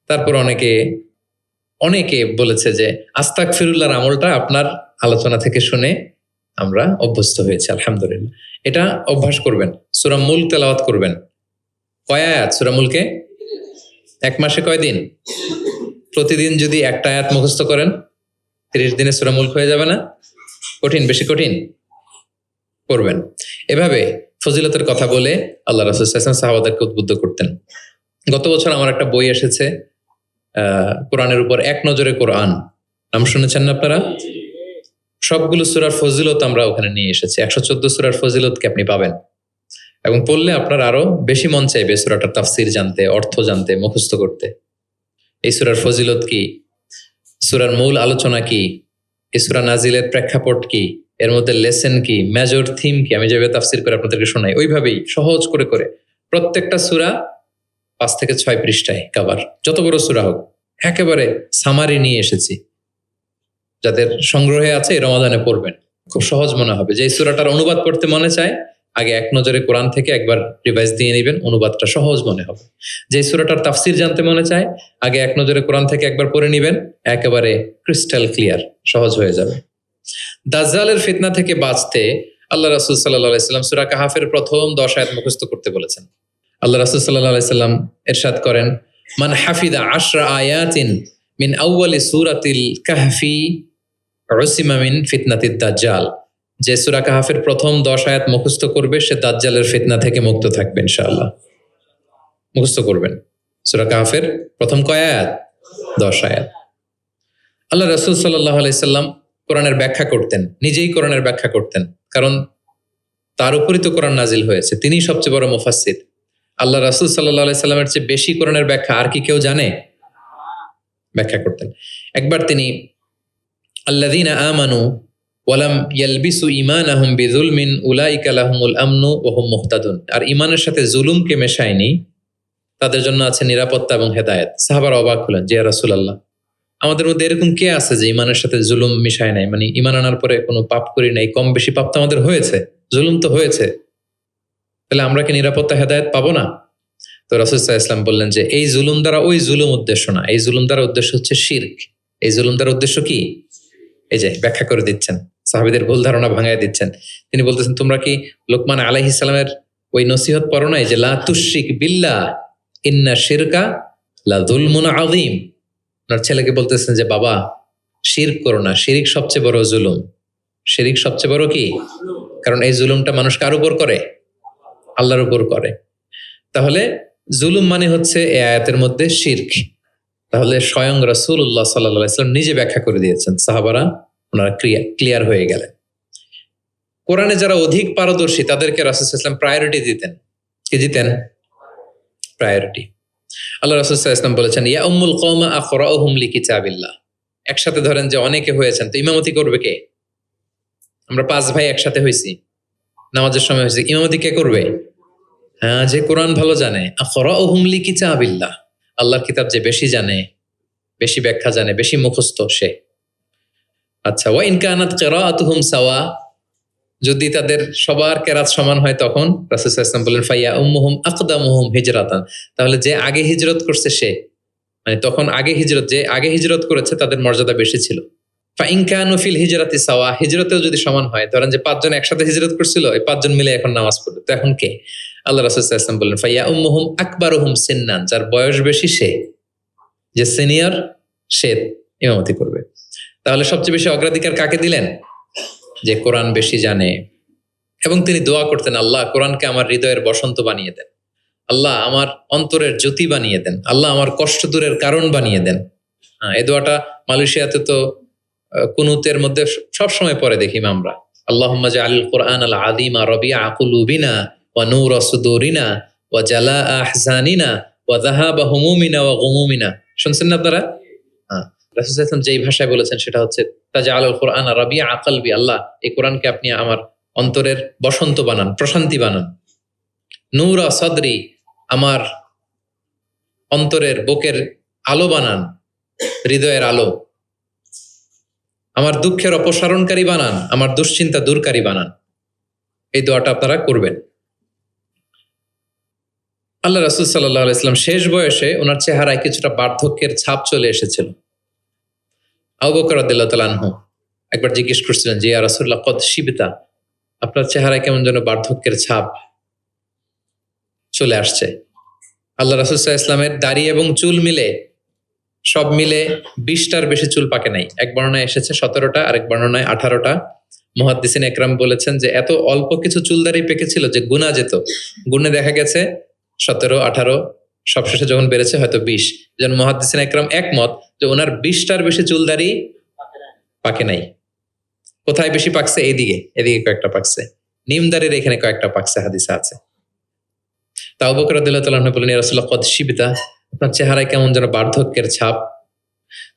তারপর অনেকে বলেছে যে আস্তাগফিরুল্লাহর আমলটা আপনার আলোচনা থেকে শুনে আমরা অভ্যস্ত হয়েছি। আলহামদুলিল্লাহ, এটা অভ্যাস করবেন। সূরা মুলক তেলাওয়াত করবেন। কয় আয়াত সূরা মুলকে? এক মাসে কয় দিন? প্রতিদিন যদি একটা আয়াত মুখস্থ করেন 30 দিনে সূরা মুলক হয়ে যাবে না? কঠিন? বেশি কঠিন? করবেন। এভাবে ফজিলতের কথা বলে আল্লাহ রাসূল সাল্লাল্লাহু আলাইহি ওয়াসাল্লাম সাহাবাদেরকে উদ্বুদ্ধ করতেন। গত বছর আমার একটা বই এসেছে, কোরআনের উপর এক নজরে কোরআন, নাম শুনেছেন না আপনারা? সবগুলো সূরার ফজিলত আমরা ওখানে নিয়ে এসেছি। 114 সূরার ফজিলতকে আপনি পাবেন এবং পড়লে আপনার আরো বেশি মন চাইবে সূরাটার তাফসীর জানতে, অর্থ জানতে, মুখস্থ করতে। এই সূরার ফজিলত কি, সূরার মূল আলোচনা কি, এই সূরা নাজিলের প্রেক্ষাপট কি, এর মধ্যে লেসন কি, মেজর থিম কি, আমি যেভাবে তাফসীর করে আপনাদেরকে শোনাই ওইভাবেই সহজ করে করে প্রত্যেকটা সূরা 5 থেকে 6 পৃষ্ঠায় কভার, যত বড় সূরা হোক একেবারে সামারি নিয়ে এসেছি। যাদের সংগ্রহে আছে এই রমাদানে পড়বেন, খুব সহজ মনে হবে। যে সূরাটার অনুবাদ পড়তে মনে চায় আগে এক নজরে কোরআন থেকে একবার রিভাইজ দিয়ে নেবেন, অনুবাদটা সহজ মনে হবে। যে সূরাটার তাফসীর জানতে মনে চায় আগে এক নজরে কোরআন থেকে একবার পড়ে নেবেন, একেবারে ক্রিস্টাল ক্লিয়ার, সহজ হয়ে যাবে। দাজ্জালের ফিতনা থেকে বাঁচতে আল্লাহ রাসূল সাল্লাল্লাহু আলাইহি সাল্লাম সূরা কাহাফের প্রথম 10 আয়াত মুখস্থ করতে বলেছেন। আল্লাহ রাসূল সাল্লাল্লাহু আলাইহি সাল্লাম ইরশাদ করেন, মান হাফিদা 10 আয়াতিন মিন আউয়ালি সূরাতিল কাহফি উসিমা মিন ফিতনাতিদ দাজ্জাল। যে সূরা কাহাফের প্রথম 10 আয়াত মুখস্থ করবে সে দাজ্জালের ফিতনা থেকে মুক্ত থাকবে ইনশাআল্লাহ। মুখস্থ করবেন সূরা কাহাফের প্রথম কয় আয়াত? 10 আয়াত। আল্লাহ রাসূল সাল্লাল্লাহু আলাইহি সাল্লাম কোরআনের ব্যাখ্যা করতেন, নিজেই কোরআনের ব্যাখ্যা করতেন, কারণ তার উপরই তো কোরআন নাজিল হয়েছে, তিনিই সবচেয়ে বড় মুফাসসির। আল্লাহ রাসূল সাল্লাল্লাহু আলাইহি সাল্লামের চেয়ে বেশি কোরআনের ব্যাখ্যা আর কি কেউ জানে? ব্যাখ্যা করতেন। একবার তিনি আল্লাযীনা আমানু ওয়ালাম ইয়ালবিসু ঈমানাহুম বিযুলমিন উলাইকা লাহুমুল আমনু ওয়া হুম মুহতাদুন। আর ঈমানের সাথে জুলুমকে মেশায়নি, তাদের জন্য আছে নিরাপত্তা এবং হেদায়েত। সাহাবারা অবাক হলেন, যে ইয়া রাসূলুল্লাহ, আমাদের মধ্যে এরকম কে আছে যে ঈমানের সাথে জুলুম মিশায় নাই? মানে ঈমান আনার পরে কোনো পাপ করি নাই, কম বেশি পাপ তো আমাদের হয়েছে, জুলুম তো হয়েছে, তাহলে আমরা কি নিরাপত্তা হেদায়েত পাবো না? তো রাসূল সাল্লাল্লাহু আলাইহি ওয়াসাল্লাম বললেন যে এই জুলুম দ্বারা ওই জুলুম উদ্দেশ্য না, এই জুলুম দ্বারা উদ্দেশ্য হচ্ছে শিরক। এই জুলুম দ্বারা উদ্দেশ্য কি? এই যে ব্যাখ্যা করে দিচ্ছেন, সাহাবীদের ভুল ধারণা ভাঙায় দিচ্ছেন। তিনি বলতেছেন, তোমরা কি লোকমান আলাইহিস সালামের ওই নসিহত পড়ো নাই যে লা তুশরিক বিল্লাহ ইন্না শিরকা লা যুলমুন আযীম? ওনার ছেলেকে বলতেছেন যে বাবা শিরক করো না, শিরিক সবচেয়ে বড় জুলুম। শিরিক সবচেয়ে বড় কি? কারণ এই জুলুমটা মানুষ কার উপর করে? আল্লাহর উপর করে। তাহলে জুলুম মানে হচ্ছে এই আয়াতের মধ্যে শিরক। তাহলে স্বয়ং রাসূলুল্লাহ সাল্লাল্লাহু আলাইহি ওয়াসাল্লাম নিজে ব্যাখ্যা করে দিয়েছেন, সাহাবারা ওনারা ক্লিয়ার হয়ে গেলেন। কোরআনে যারা অধিক পারদর্শী তাদেরকে রাসূল সাল্লাল্লাহু আলাইহি ওয়াসাল্লাম প্রায়োরিটি দিতেন। কি দিতেন? প্রায়োরিটি। আল্লাহ রাসূল সাল্লাল্লাহু আলাইহি ওয়াসাল্লাম বলেছেন, ইয়া উম্মুল কওমা আকরাউহুম লিকিতাবিল্লাহ। একসাথে ধরেন যে অনেকে হয়েছেন, তো ইমামতি করবে কে? আমরা 5 ভাই একসাথে হইছি, নামাজের সময় হয়েছে, ইমামতি কে করবে? হ্যাঁ, যে কোরআন ভালো জানে। আকরাউহুম লিকিতাবিল্লাহ, আল্লাহর কিতাব যে বেশি জানে, বেশি ব্যাখ্যা জানে, বেশি মুখস্থ সে। আচ্ছা, ওয়া ইন কানাত কিরাআতুহুম সাওয়া, যদি তাদের সবার কেরাত সমান হয় তখন রাসূল সাল্লাল্লাহু আলাইহি ওয়াসাল্লাম বলেন ফাইয়া উম্মুহুম আকদামুহুম হিজরাতান, তাহলে যে আগে হিজরত করছে সে, মানে তখন আগে হিজরত, যে আগে হিজরত করেছে তাদের মর্যাদা বেশি ছিল। ফা ইন কানু ফিল হিজরাতি সাওয়া, হিজরতেও যদি সমান হয়, ধরেন যে 5 জন একসাথে হিজরত করছিল, এই 5 জন মিলে এখন নামাজ পড়বে, তো এখন কে? আল্লাহ রাসূল সাল্লাল্লাহু আলাইহি ওয়াসাল্লাম বললেন ফাইয়া উম্মুহুম আকবারুহুম সিন্নান, যার বয়স বেশি সে, যে সিনিয়র সে ইমামতি করবে। তাহলে সবচেয়ে বেশি অগ্রাধিকার কাকে দিলেন? যে কোরআন বেশি জানে। এবং তিনি দোয়া করতেন, আল্লাহ কোরআনকে আমার হৃদয়ের বসন্ত বানিয়ে দেন, আল্লাহ আমার অন্তরের জ্যোতি বানিয়ে দেন, আল্লাহ আমার কষ্ট দূরের কারণ বানিয়ে দেন। এই দোয়াটা মালয়েশিয়াতে তো কুনুতের মধ্যে সবসময় পরে দেখি আমরা, আল্লাহুম্মা জাআলিল কুরআন আল আযীমা রাবিআ কুলুবিনা ওয়া নূরা সুদুরিনা ওয়া জালাআ আহজানিনা ওয়া যাহাবা হুমুমিনা ওয়া গুমুমিনা। শুনছেন না আপনারা? হ্যাঁ, রাসূল সাল্লাল্লাহু আলাইহি ওয়াসাল্লাম যেই ভাষায় বলেছেন সেটা হচ্ছে তাজআলুল কুরআন রাবিআ কলবি, আল্লাহ এই কোরআনকে আপনি আমার অন্তরের বসন্ত বানান, প্রশান্তি বানান। নূরা সাদরি, আমার অন্তরের বুকের আলো বানান, হৃদয়ের আলো। আমার দুঃখের অপসারণকারী বানান, আমার দুশ্চিন্তা দূরকারী বানান। এই দোয়াটা আপনারা করবেন। আল্লাহ রাসূল সাল্লাল্লাহু আলাইহি ওয়াসাল্লাম শেষ বয়সে ওনার চেহারায় কিছুটা বার্ধক্যের ছাপ চলে এসেছিল। আবু বকর রাদিয়াল্লাহু তাআলা আনহু একবার জিজ্ঞেস করছিলেন যে, ইয়া রাসূলুল্লাহ কদ শিবতা, আপনার চেহারায় কেমন যেন বার্ধক্যের ছাপ চলে আসছে। আল্লাহ রাসূল সাল্লাল্লাহু আলাইহি ওয়াসাল্লামের দাড়ি এবং চুল মিলে, সব মিলে 20টার বেশি চুল পাকে নাই। এক বর্ণনায় এসেছে 17টা, আরেক বর্ণনায় 18টা। মুহাদ্দিসিন একরাম বলেছেন যে এত অল্প কিছু চুলদারি পেকেছিল যে গুনা যেত, গুনে দেখা গেছে 17, 18, সবশেষে যখন বেড়েছে হয়তো 20। যেন মুহাদ্দিসিন একরাম একমত যে ওনার 20টার বেশি চুলদারি পাকে নাই। কোথায় বেশি পাকছে? এদিকে কয়েকটা পাকছে, নিমদারির এখানে কয়েকটা পাকছে, হাদিসে আছে। তা আবু বকর রাদিয়াল্লাহু তাআলা আনহু বলেন, ইয়া রাসূলুল্লাহ কদ শিবতা, আপনার চেহারায় কেমন যেন বার্ধক্যের ছাপ।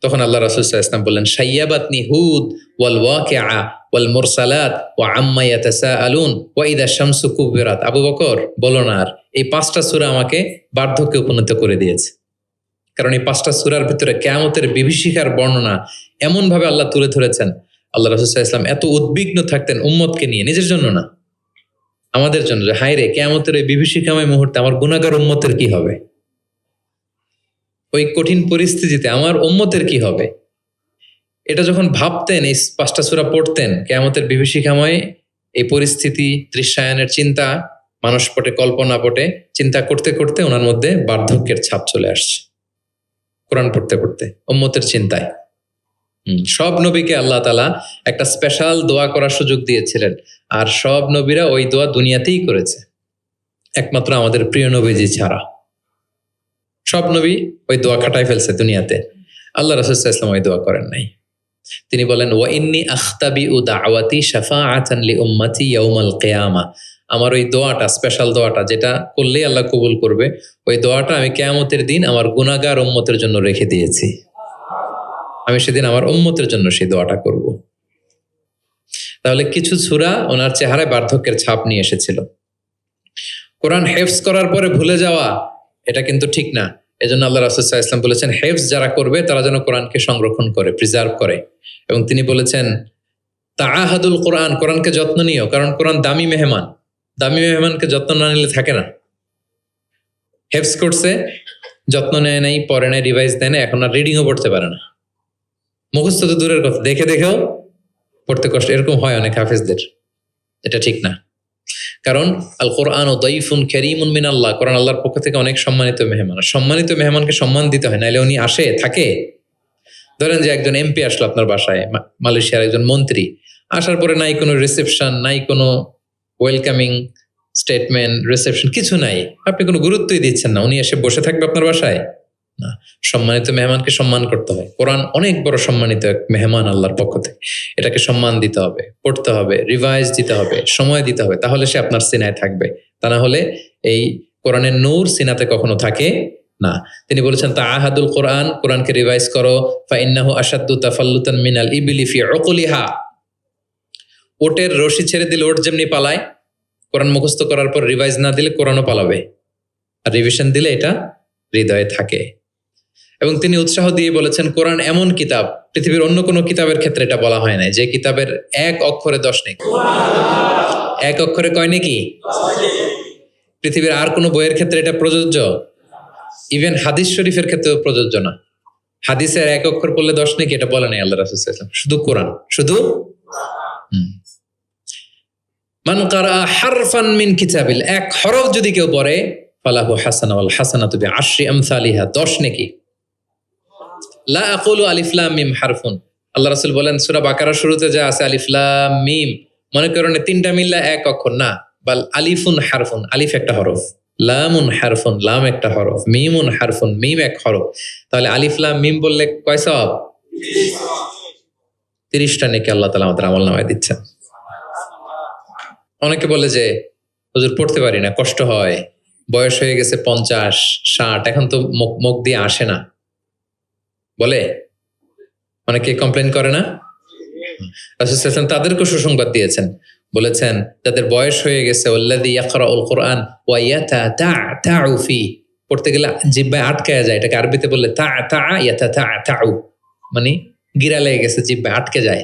তখন আল্লাহ রাসূল সাল্লাল্লাহু আলাইহি ওয়াসাল্লাম বললেন, শাইয়াবাতনি হুদ ওয়াল ওয়াকিআ ওয়াল মুরসালাত ওয়া আম্মা ইয়াতাসাআলুন ওয়া ইযা শামসু কুবিরাত। আবু বকর বলো না আর, এই 5টা সূরা আমাকে বার্ধক্যে উপনীত করে দিয়েছে। কারণ এই 5টা সূরার ভিতরে কিয়ামতের বিভীষিকার বর্ণনা এমন ভাবে আল্লাহ তুলে ধরেছেন। আল্লাহ রাসূল সাল্লাল্লাহু আলাইহি ওয়াসাল্লাম এত উদ্বিগ্ন থাকতেন উম্মতকে নিয়ে, নিজের জন্য না, আমাদের জন্য, যে হায় রে কিয়ামতের এই বিভীষিকাময় মুহূর্তে আমার গুনাহগার উম্মতের কি হবে, ওই কঠিন পরিস্থিতিতে আমার উম্মতের কি হবে। এটা যখন ভাবতেন, এই 5টা সূরা পড়তেন, কিয়ামতের বিভীষিকাময় এই পরিস্থিতি, দৃশ্যায়নের চিন্তা মানুষ পটে, কল্পনা পটে চিন্তা করতে করতে ওনার মধ্যে বার্ধক্যের ছাপ চলে আসছে কোরআন পড়তে পড়তে, উম্মতের চিন্তায়। সব নবীকে আল্লাহ তাআলা একটা স্পেশাল দোয়া করার সুযোগ দিয়েছিলেন, আর সব নবীরা ওই দোয়া দুনিয়াতেই করেছে, একমাত্র আমাদের প্রিয় নবীজি ছাড়া। সব নবী ওই দোয়া খাটাই ফেলছে দুনিয়াতে, আল্লাহ রাসূল সাল্লাল্লাহু আলাইহি ওয়াসাল্লাম ওই দোয়া করেন নাই। তিনি বলেন, ওয়া ইন্নী আখতাবিউ দাওয়াতি শাফাআতান লি উম্মতি ইয়াউমাল কিয়ামা, আমার ওই দোয়াটা, স্পেশাল দোয়াটা, যেটা করলেই আল্লাহ কবুল করবে, ওই দোয়াটা আমি কিয়ামতের দিন আমার গুনাহগার উম্মতের জন্য রেখে দিয়েছি। আমি সেদিন আমার উম্মতের জন্য সেই দোয়াটা করব। তাহলে কিছু সূরা ওনার চেহারায় বার্ধক্যের ছাপ নিয়ে এসেছিল। কোরআন হেফজ করার পরে ভুলে যাওয়া, এটা কিন্তু ঠিক না। এজন্য আল্লাহ রাসূল সাল্লাল্লাহু আলাইহি ওয়াসাল্লাম বলেছেন, হেফজ যারা করবে তারা যেন কোরআনকে সংরক্ষণ করে, প্রিজার্ভ করে। এবং তিনি বলেছেন, তাআহাদুল কোরআন, কোরআনকে যত্ন নিও, কারণ কোরআন দামি মেহমান, দামি মেহমানকে যত্ন না নিলে থাকে না। হেফজ করছে, যত্ন নেয় নাই, পড়ে নাই, রিভাইজ দেয় না, এখন আর রিডিংও পড়তে পারে না। মুখস্থ তো দূরের কথা, দেখে দেখেও পড়তে কষ্ট, এরকম হয় অনেক হাফেজদের। এটা ঠিক না, কারণ আল কোরআন ও দাইফুন কারীমুন মিনাল্লাহ, কোরআন আল্লাহর পক্ষ থেকে অনেক সম্মানিত মেহমান। সম্মানিত মেহমানকে সম্মান দিতে হয়, নাইলে উনি আসে থাকে। ধরেন যে একজন এমপি আসলো আপনার বাসায়, মালয়েশিয়ার একজন মন্ত্রী, আসার পরে নাই কোনো রিসেপশন, নাই কোনো ওয়েলকামিং স্টেটমেন্ট, রিসেপশন কিছু নাই, আপনি কোনো গুরুত্বই দিচ্ছেন না, উনি এসে বসে থাকবে আপনার বাসায় না। সম্মানিত মেহমানকে সম্মান করতে হয়। কোরআন অনেক বড় সম্মানিত এক মেহমান আল্লাহর পক্ষ থেকে, এটাকে সম্মান দিতে হবে, পড়তে হবে, রিভাইজ দিতে হবে, সময় দিতে হবে, তাহলে সে আপনার সিনায় থাকবে। তা না হলে এই কোরআনের নূর সিনাতে কখনো থাকে না। তিনি বলেছেন, তাআহাদুল কোরআন, কোরআনকে রিভাইজ করো, ফাইন্নাহু আশাদ্দু তাফাল্লুতান মিনাল ইবলি ফি উকুলিহা, ওটের রশি ছেড়ে দিলে ওট যেমনি পালায়, কোরআন মুখস্থ করার পর রিভাইজ না দিলে কোরআনও পালাবে, আর রিভিশন দিলে এটা হৃদয়ে থাকে। এবং তিনি উৎসাহ দিয়ে বলেছেন, কোরআন এমন কিতাব, পৃথিবীর অন্য কোনো কিতাবের ক্ষেত্রে এটা বলা হয় না, যে কিতাবের এক অক্ষরে 10 নেকি। এক অক্ষরে কয় নেকি? পৃথিবীর আর কোনো বইয়ের ক্ষেত্রে এটা প্রযোজ্য, ইভেন হাদিস শরীফের ক্ষেত্রেও প্রযোজ্য না। হাদিসের এক অক্ষর পড়লে 10 নেকি, এটা বলে নাই আল্লাহ রাসূল সাল্লাল্লাহু আলাইহি ওয়াসাল্লাম, শুধু কোরআন, শুধু মান কারা হারফান মিন কিতাবিল, এক হরফ যদি কেউ পড়ে, ফালাহু হাসানা ওয়াল হাসানাতু বিআশরি আমসালিহা, 10 নেকি। লা আকুলু আলিফ লাম মিম হারফুন, আল্লাহ রাসূল বলেন সূরা বাকারার শুরুতে যা আছে আলিফ লাম মিম, মনে করেন 3টা মিললে এক অক্ষর না, বাল আলিফুন হারফুন, আলিফ একটা হরফ, লামুন হারফুন, লাম একটা হরফ, মিমুন হারফুন, মিম এক হরফ। তাহলে আলিফ লাম মিম বললে কয় সওয়াব? 30টা নেকি আল্লাহ তাআলা আমাদের আমলনামায় দিচ্ছেন। অনেকে বলে যে হুজুর পড়তে পারি না, কষ্ট হয়, বয়স হয়ে গেছে 50-60, এখন তো মুখ দিয়ে আসে না, বলে অনেকে কমপ্লেন করে না? রাসূল সাল্লাল্লাহু আলাইহি ওয়াসাল্লাম তাদেরকে সুসংবাদ দিয়েছেন, বলেছেন যাদের বয়স হয়ে গেছে ওয়াল্লাযী ইয়াকরাউল কুরআন ওয়া ইয়াতাতাউ ফি, পড়তে গেলে জিহ্বায় আটকায়া যায়, এটাকে আরবিতে বললে ইয়াতাতাউ, মানে গিরা লেগে গেছে, জিহ্বায় আটকে যায়।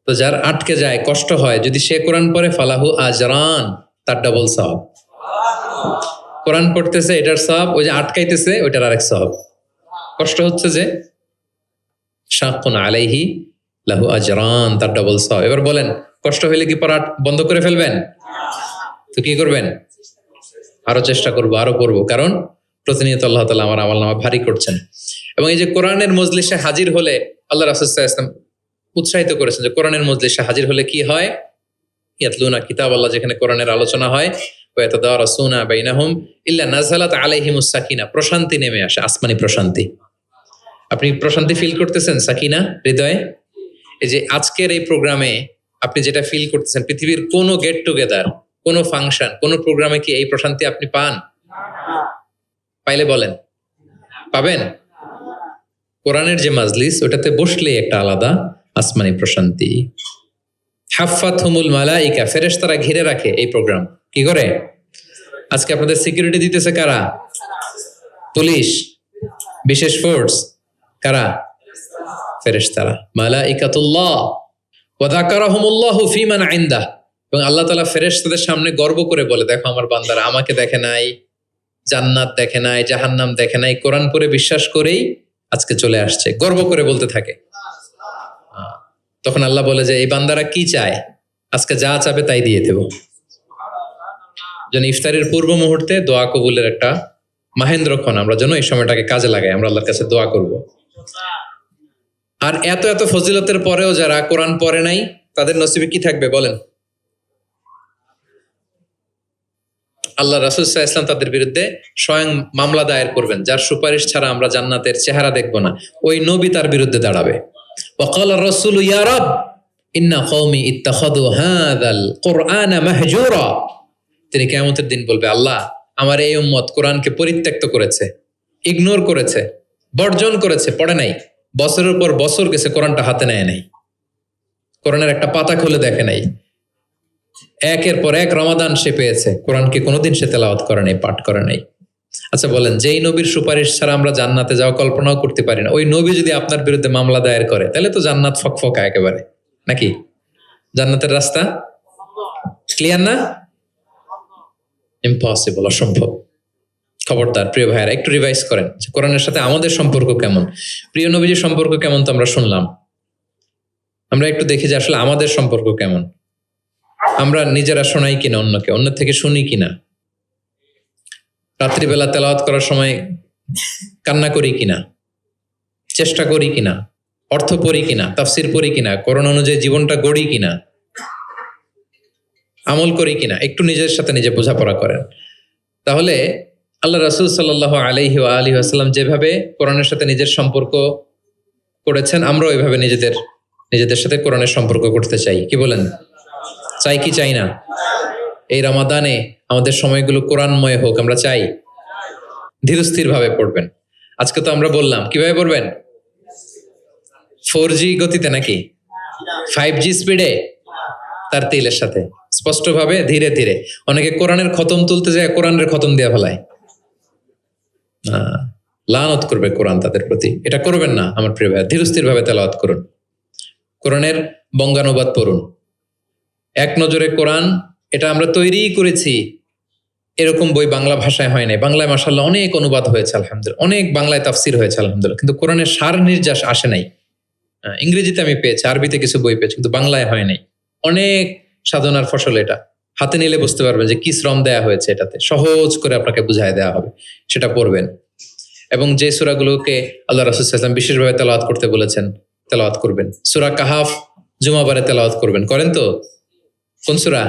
তো যার আটকে যায়, কষ্ট হয়, যদি সে কোরআন পড়ে ফালাহু আজরান, তার ডাবল সওয়াব। কোরআন পড়তেছে এটার সওয়াব, ওই যে আটকাইতেছে ওইটার আরেক সওয়াব। কষ্ট হচ্ছে যে শাক্কুন আলাইহি লাহু আজরান, তার ডাবল সওয়াব। এবার বলেন কষ্ট হইলে কি পড়া বন্ধ করে ফেলবেন? তো কি করবেন? আরো চেষ্টা করবো, আরো পড়বো, কারণ প্রতিনিয়ত আল্লাহ তাআলা আমার আমলনামা ভারী করছেন। এবং এই যে কোরআনের মজলিসে হাজির হলে আল্লাহ রাসূল সাল্লাল্লাহু আলাইহি ওয়াসাল্লাম উৎসাহিত করেছেন যে কোরআনের মজলিসে হাজির হলে কি হয়? ইয়াতলুনা কিতাবাল্লাহ, যেখানে কোরআনের আলোচনা হয়, ওয়া ইয়াতাদারাসুনা বাইনাহুম ইল্লা নাযালাত আলাইহিমুস সাকিনা, প্রশান্তি নেমে আসে, আসমানি প্রশান্তি। আপনি প্রশান্তি ফিল করতেছেন সাকিনা হৃদয়ে? এই যে আজকের এই প্রোগ্রামে আপনি যেটা ফিল করতেছেন, পৃথিবীর কোনো গেট টুগেদার, কোনো ফাংশন, কোনো প্রোগ্রামে কি এই প্রশান্তি আপনি পান? পাইলে বলেন, পাবেন? কোরআনের যে মাজলিস, ওটাতে বসলেই একটা আলাদা আসমানি প্রশান্তি। হাফফাতহুমুল মালাইকা, ফেরেশতারা ঘিরে রাখে এই প্রোগ্রাম। কি করে? আজকে আপনাদের সিকিউরিটি দিতেছে কারা? পুলিশ, বিশেষ ফোর্স, কারা? ফেরেশতারা, মালাইকাতুল্লাহ। ওয়া যাকারাহুমুল্লাহু ফীমান ইনদাহ, এবং আল্লাহ তাআলা ফেরেশতাদের সামনে গর্ব করে বলে, দেখো আমার বান্দারা আমাকে দেখে নাই, জান্নাত দেখে নাই, জাহান্নাম দেখে নাই, কোরআন পড়ে বিশ্বাস করেই আজকে চলে আসছে, গর্ব করে বলতে থাকে। তখন আল্লাহ বলে যে এই বান্দারা কি চায়, আজকে যা চাবে তাই দিয়ে দেব। যেন ইফতারের পূর্ব মুহূর্তে দোয়া কবুলের একটা মাহেন্দ্রক্ষণ, আমরা যেন এই সময়টাকে কাজে লাগাই, আমরা আল্লাহর কাছে দোয়া করব। আর এত এত ফজিলতের পরেও যারা কোরআন পড়ে নাই, তাদের নসিবে কি থাকবে বলেন? আল্লাহ রাসূল সাল্লাল্লাহু আলাইহি ওয়াসাল্লাম তাদের বিরুদ্ধে স্বয়ং মামলা দায়ের করবেন, যার সুপারিশ ছাড়া আমরা জান্নাতের চেহারা দেখব না। ওই নবী তার বিরুদ্ধে দাঁড়াবে। ওয়াকাল রাসূলু ইয়া রাব ইন্না কওমি ইত্তাখাযু হাযাল কুরআনা মাহজুরা, তিনি কিয়ামতের দিন বলবে, আল্লাহ আমার এই উম্মত কোরআনকে পরিত্যক্ত করেছে, ইগনোর করেছে, বর্জন করেছে, পড়ে নাই। বছরের পর বছর গেছে, কোরআনটা হাতে নেয় নাই, কোরআনের একটা পাতা খুলে দেখে নাই। একের পর এক রমাদান সে পেয়েছে, কোরআনকে কোনোদিন সে তেলাওয়াত করে নাই, পাঠ করে নাই। আচ্ছা বলেন, যেই নবীর সুপারিশ ছাড়া আমরা জান্নাতে যাওয়া কল্পনাও করতে পারি না, ওই নবী যদি আপনার বিরুদ্ধে মামলা দায়ের করে, তাহলে তো জান্নাত ফকফকা একেবারে, নাকি? জান্নাতের রাস্তা ক্লিয়ার না? ইম্পসিবল, অসম্ভব। খবরদার প্রিয় ভাইয়েরা, একটু রিভাইজ করেন কোরআনের সাথে আমাদের সম্পর্ক কেমন, প্রিয় নবীজির সম্পর্ক কেমন তো আমরা শুনলাম। আমরা একটু দেখি যে আসলে আমাদের সম্পর্ক কেমন। আমরা নিজেরা শোনাই কিনা অন্যকে, অন্য থেকে শুনি কিনা, রাত্রিবেলা তেলাওয়াত করার সময় কান্না করি কিনা, চেষ্টা করি কিনা, অর্থ পড়ি কিনা, তাফসির পড়ি কিনা, কোরআন অনুযায়ী জীবনটা গড়ি কিনা, আমল করি কিনা, একটু নিজের সাথে নিজে বোঝাপড়া করেন। তাহলে আল্লাহ রাসূল সাল্লাল্লাহু আলাইহি ওয়া আলিহি ওয়াসাল্লাম যেভাবে কোরআনের সাথে নিজের সম্পর্ক করেছেন, আমরাও এভাবে নিজেদের সাথে কোরআনের সম্পর্ক করতে চাই। কি বলেন? চাই কি চাই না? এই রমাদানে আমাদের সময়গুলো কোরআনময় হোক, আমরা চাই। ধীরস্থির ভাবে পড়বেন। আজকে তো আমরা বললাম কিভাবে পড়বেন, 4G গতিতে নাকি 5G স্পিডে, তার তিলের সাথে স্পষ্টভাবে ধীরে ধীরে। অনেকে কোরআনের খতম তুলতে যায়, কোরআনের খতম দিয়ে ফেলায়, লানত করবে কোরআন তাদের প্রতি। এটা করবেন না আমার প্রিয় ভাই, ধীরস্থির ভাবে তেলাওয়াত করুন, কোরআনের বঙ্গানুবাদ পড়ুন। এক নজরে কোরআন, এটা আমরা তৈরি করেছি, এরকম বই বাংলা ভাষায় হয় নাই। বাংলায় মাশাআল্লাহ অনেক অনুবাদ হয়েছে আলহামদুলিল্লাহ, অনেক বাংলায় তাফসির হয়েছে আলহামদুলিল্লাহ, কিন্তু কোরআনের সার নির্যাস আসে নাই। ইংরেজিতে আমি পেয়েছি, আরবিতে কিছু বই পেয়েছি, কিন্তু বাংলায় হয় নাই। অনেক সাধনার ফসল এটা, হাতে নিলে বুঝতে পারবেন যে কি শ্রম দেয়া হয়েছে এটাতে, সহজ করে আপনাকে বুঝায় দেওয়া হবে, সেটা পড়বেন। এবং যে সূরাগুলোকে আল্লাহ রাসূল সাল্লাল্লাহু আলাইহি ওয়াসাল্লাম বিশেষভাবে তেলাওয়াত করতে বলেছেন, তেলাওয়াত করবেন। সূরা কাহাফ জুমাবারে তেলাওয়াত করবেন, করেন তো? কোন সূরা?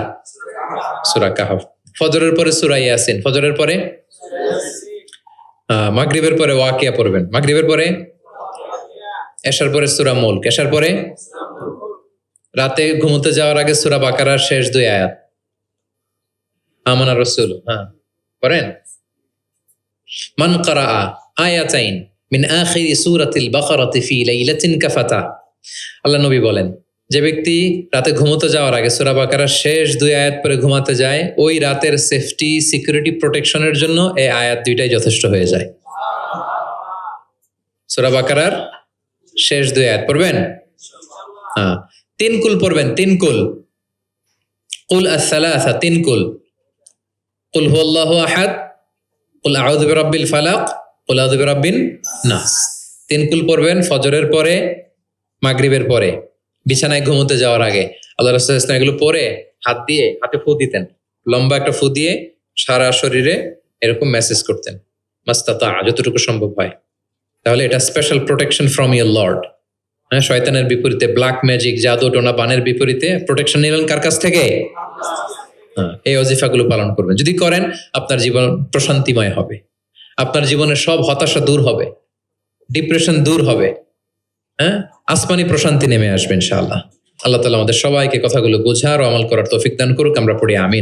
সূরা কাহাফ। ফজরের পরে সূরা ইয়াসিন, ফজরের পরে মাগরিবের পরে ওয়াকিয়া পড়বেন, মাগরিবের পরে এশার পরে সূরা মুলক, এশার পরে রাতে ঘুমোতে যাওয়ার আগে সূরা বাকারার শেষ 2 আয়াত, আমানা রাসূল। হ্যাঁ, করেন। মান ক্বারাআ আয়াতাইন মিন আখিরি সূরাতিল বাকারাতি ফি লাইলাতিন কাফাতা। আল্লাহ নবী বলেন, যে ব্যক্তি রাতে ঘুমোতে যাওয়ার আগে সূরা বাকারার শেষ 2 আয়াত পরে ঘুমাতে যায়, ওই রাতের সেফটি, সিকিউরিটি, প্রোটেকশনের জন্য এই আয়াত 2টাই যথেষ্ট হয়ে যায়। সূরা বাকারার শেষ 2 আয়াত পড়বেন। হ্যাঁ, 3 কুল পড়বেন, 3 কুল। কুল আস-সালাসা, 3 কুল। কুল হুয়াল্লাহু আহাদ, কুল আউযু বিরাব্বিল ফালাক, কুল আউযু বিরাব্বিন নাস। 3 কুল পড়বেন ফজরের পরে, মাগরিবের পরে, বিছানায় ঘুমোতে যাওয়ার আগে। আল্লাহ রাসূল সাল্লাল্লাহু আলাইহি ওয়াসাল্লাম এগুলো পরে হাতে ফু দিতেন, লম্বা একটা ফু দিয়ে সারা শরীরে এরকম মেসেজ করতেন, মাস্তাতা, যতটুকু সম্ভব হয়। তাহলে এটা special protection from your Lord. হ্যাঁ, শয়তানের বিপরীতে, ব্ল্যাক ম্যাজিক, জাদু টোনা বানের বিপরীতে প্রোটেকশন নিলেন কার কাছ থেকে? হ্যাঁ, এই ওজিফাগুলো পালন করবেন। যদি করেন, আপনার জীবন প্রশান্তিময় হবে, আপনার জীবনের সব হতাশা দূর হবে, ডিপ্রেশন দূর হবে। হ্যাঁ, আসমানি প্রশান্তি নেমে আসবে ইনশাআল্লাহ। আল্লাহ তাআলা আমাদের সবাইকে কথাগুলো বোঝার ও আমল করার তৌফিক দান করুক। আমরা পড়ি আমিন।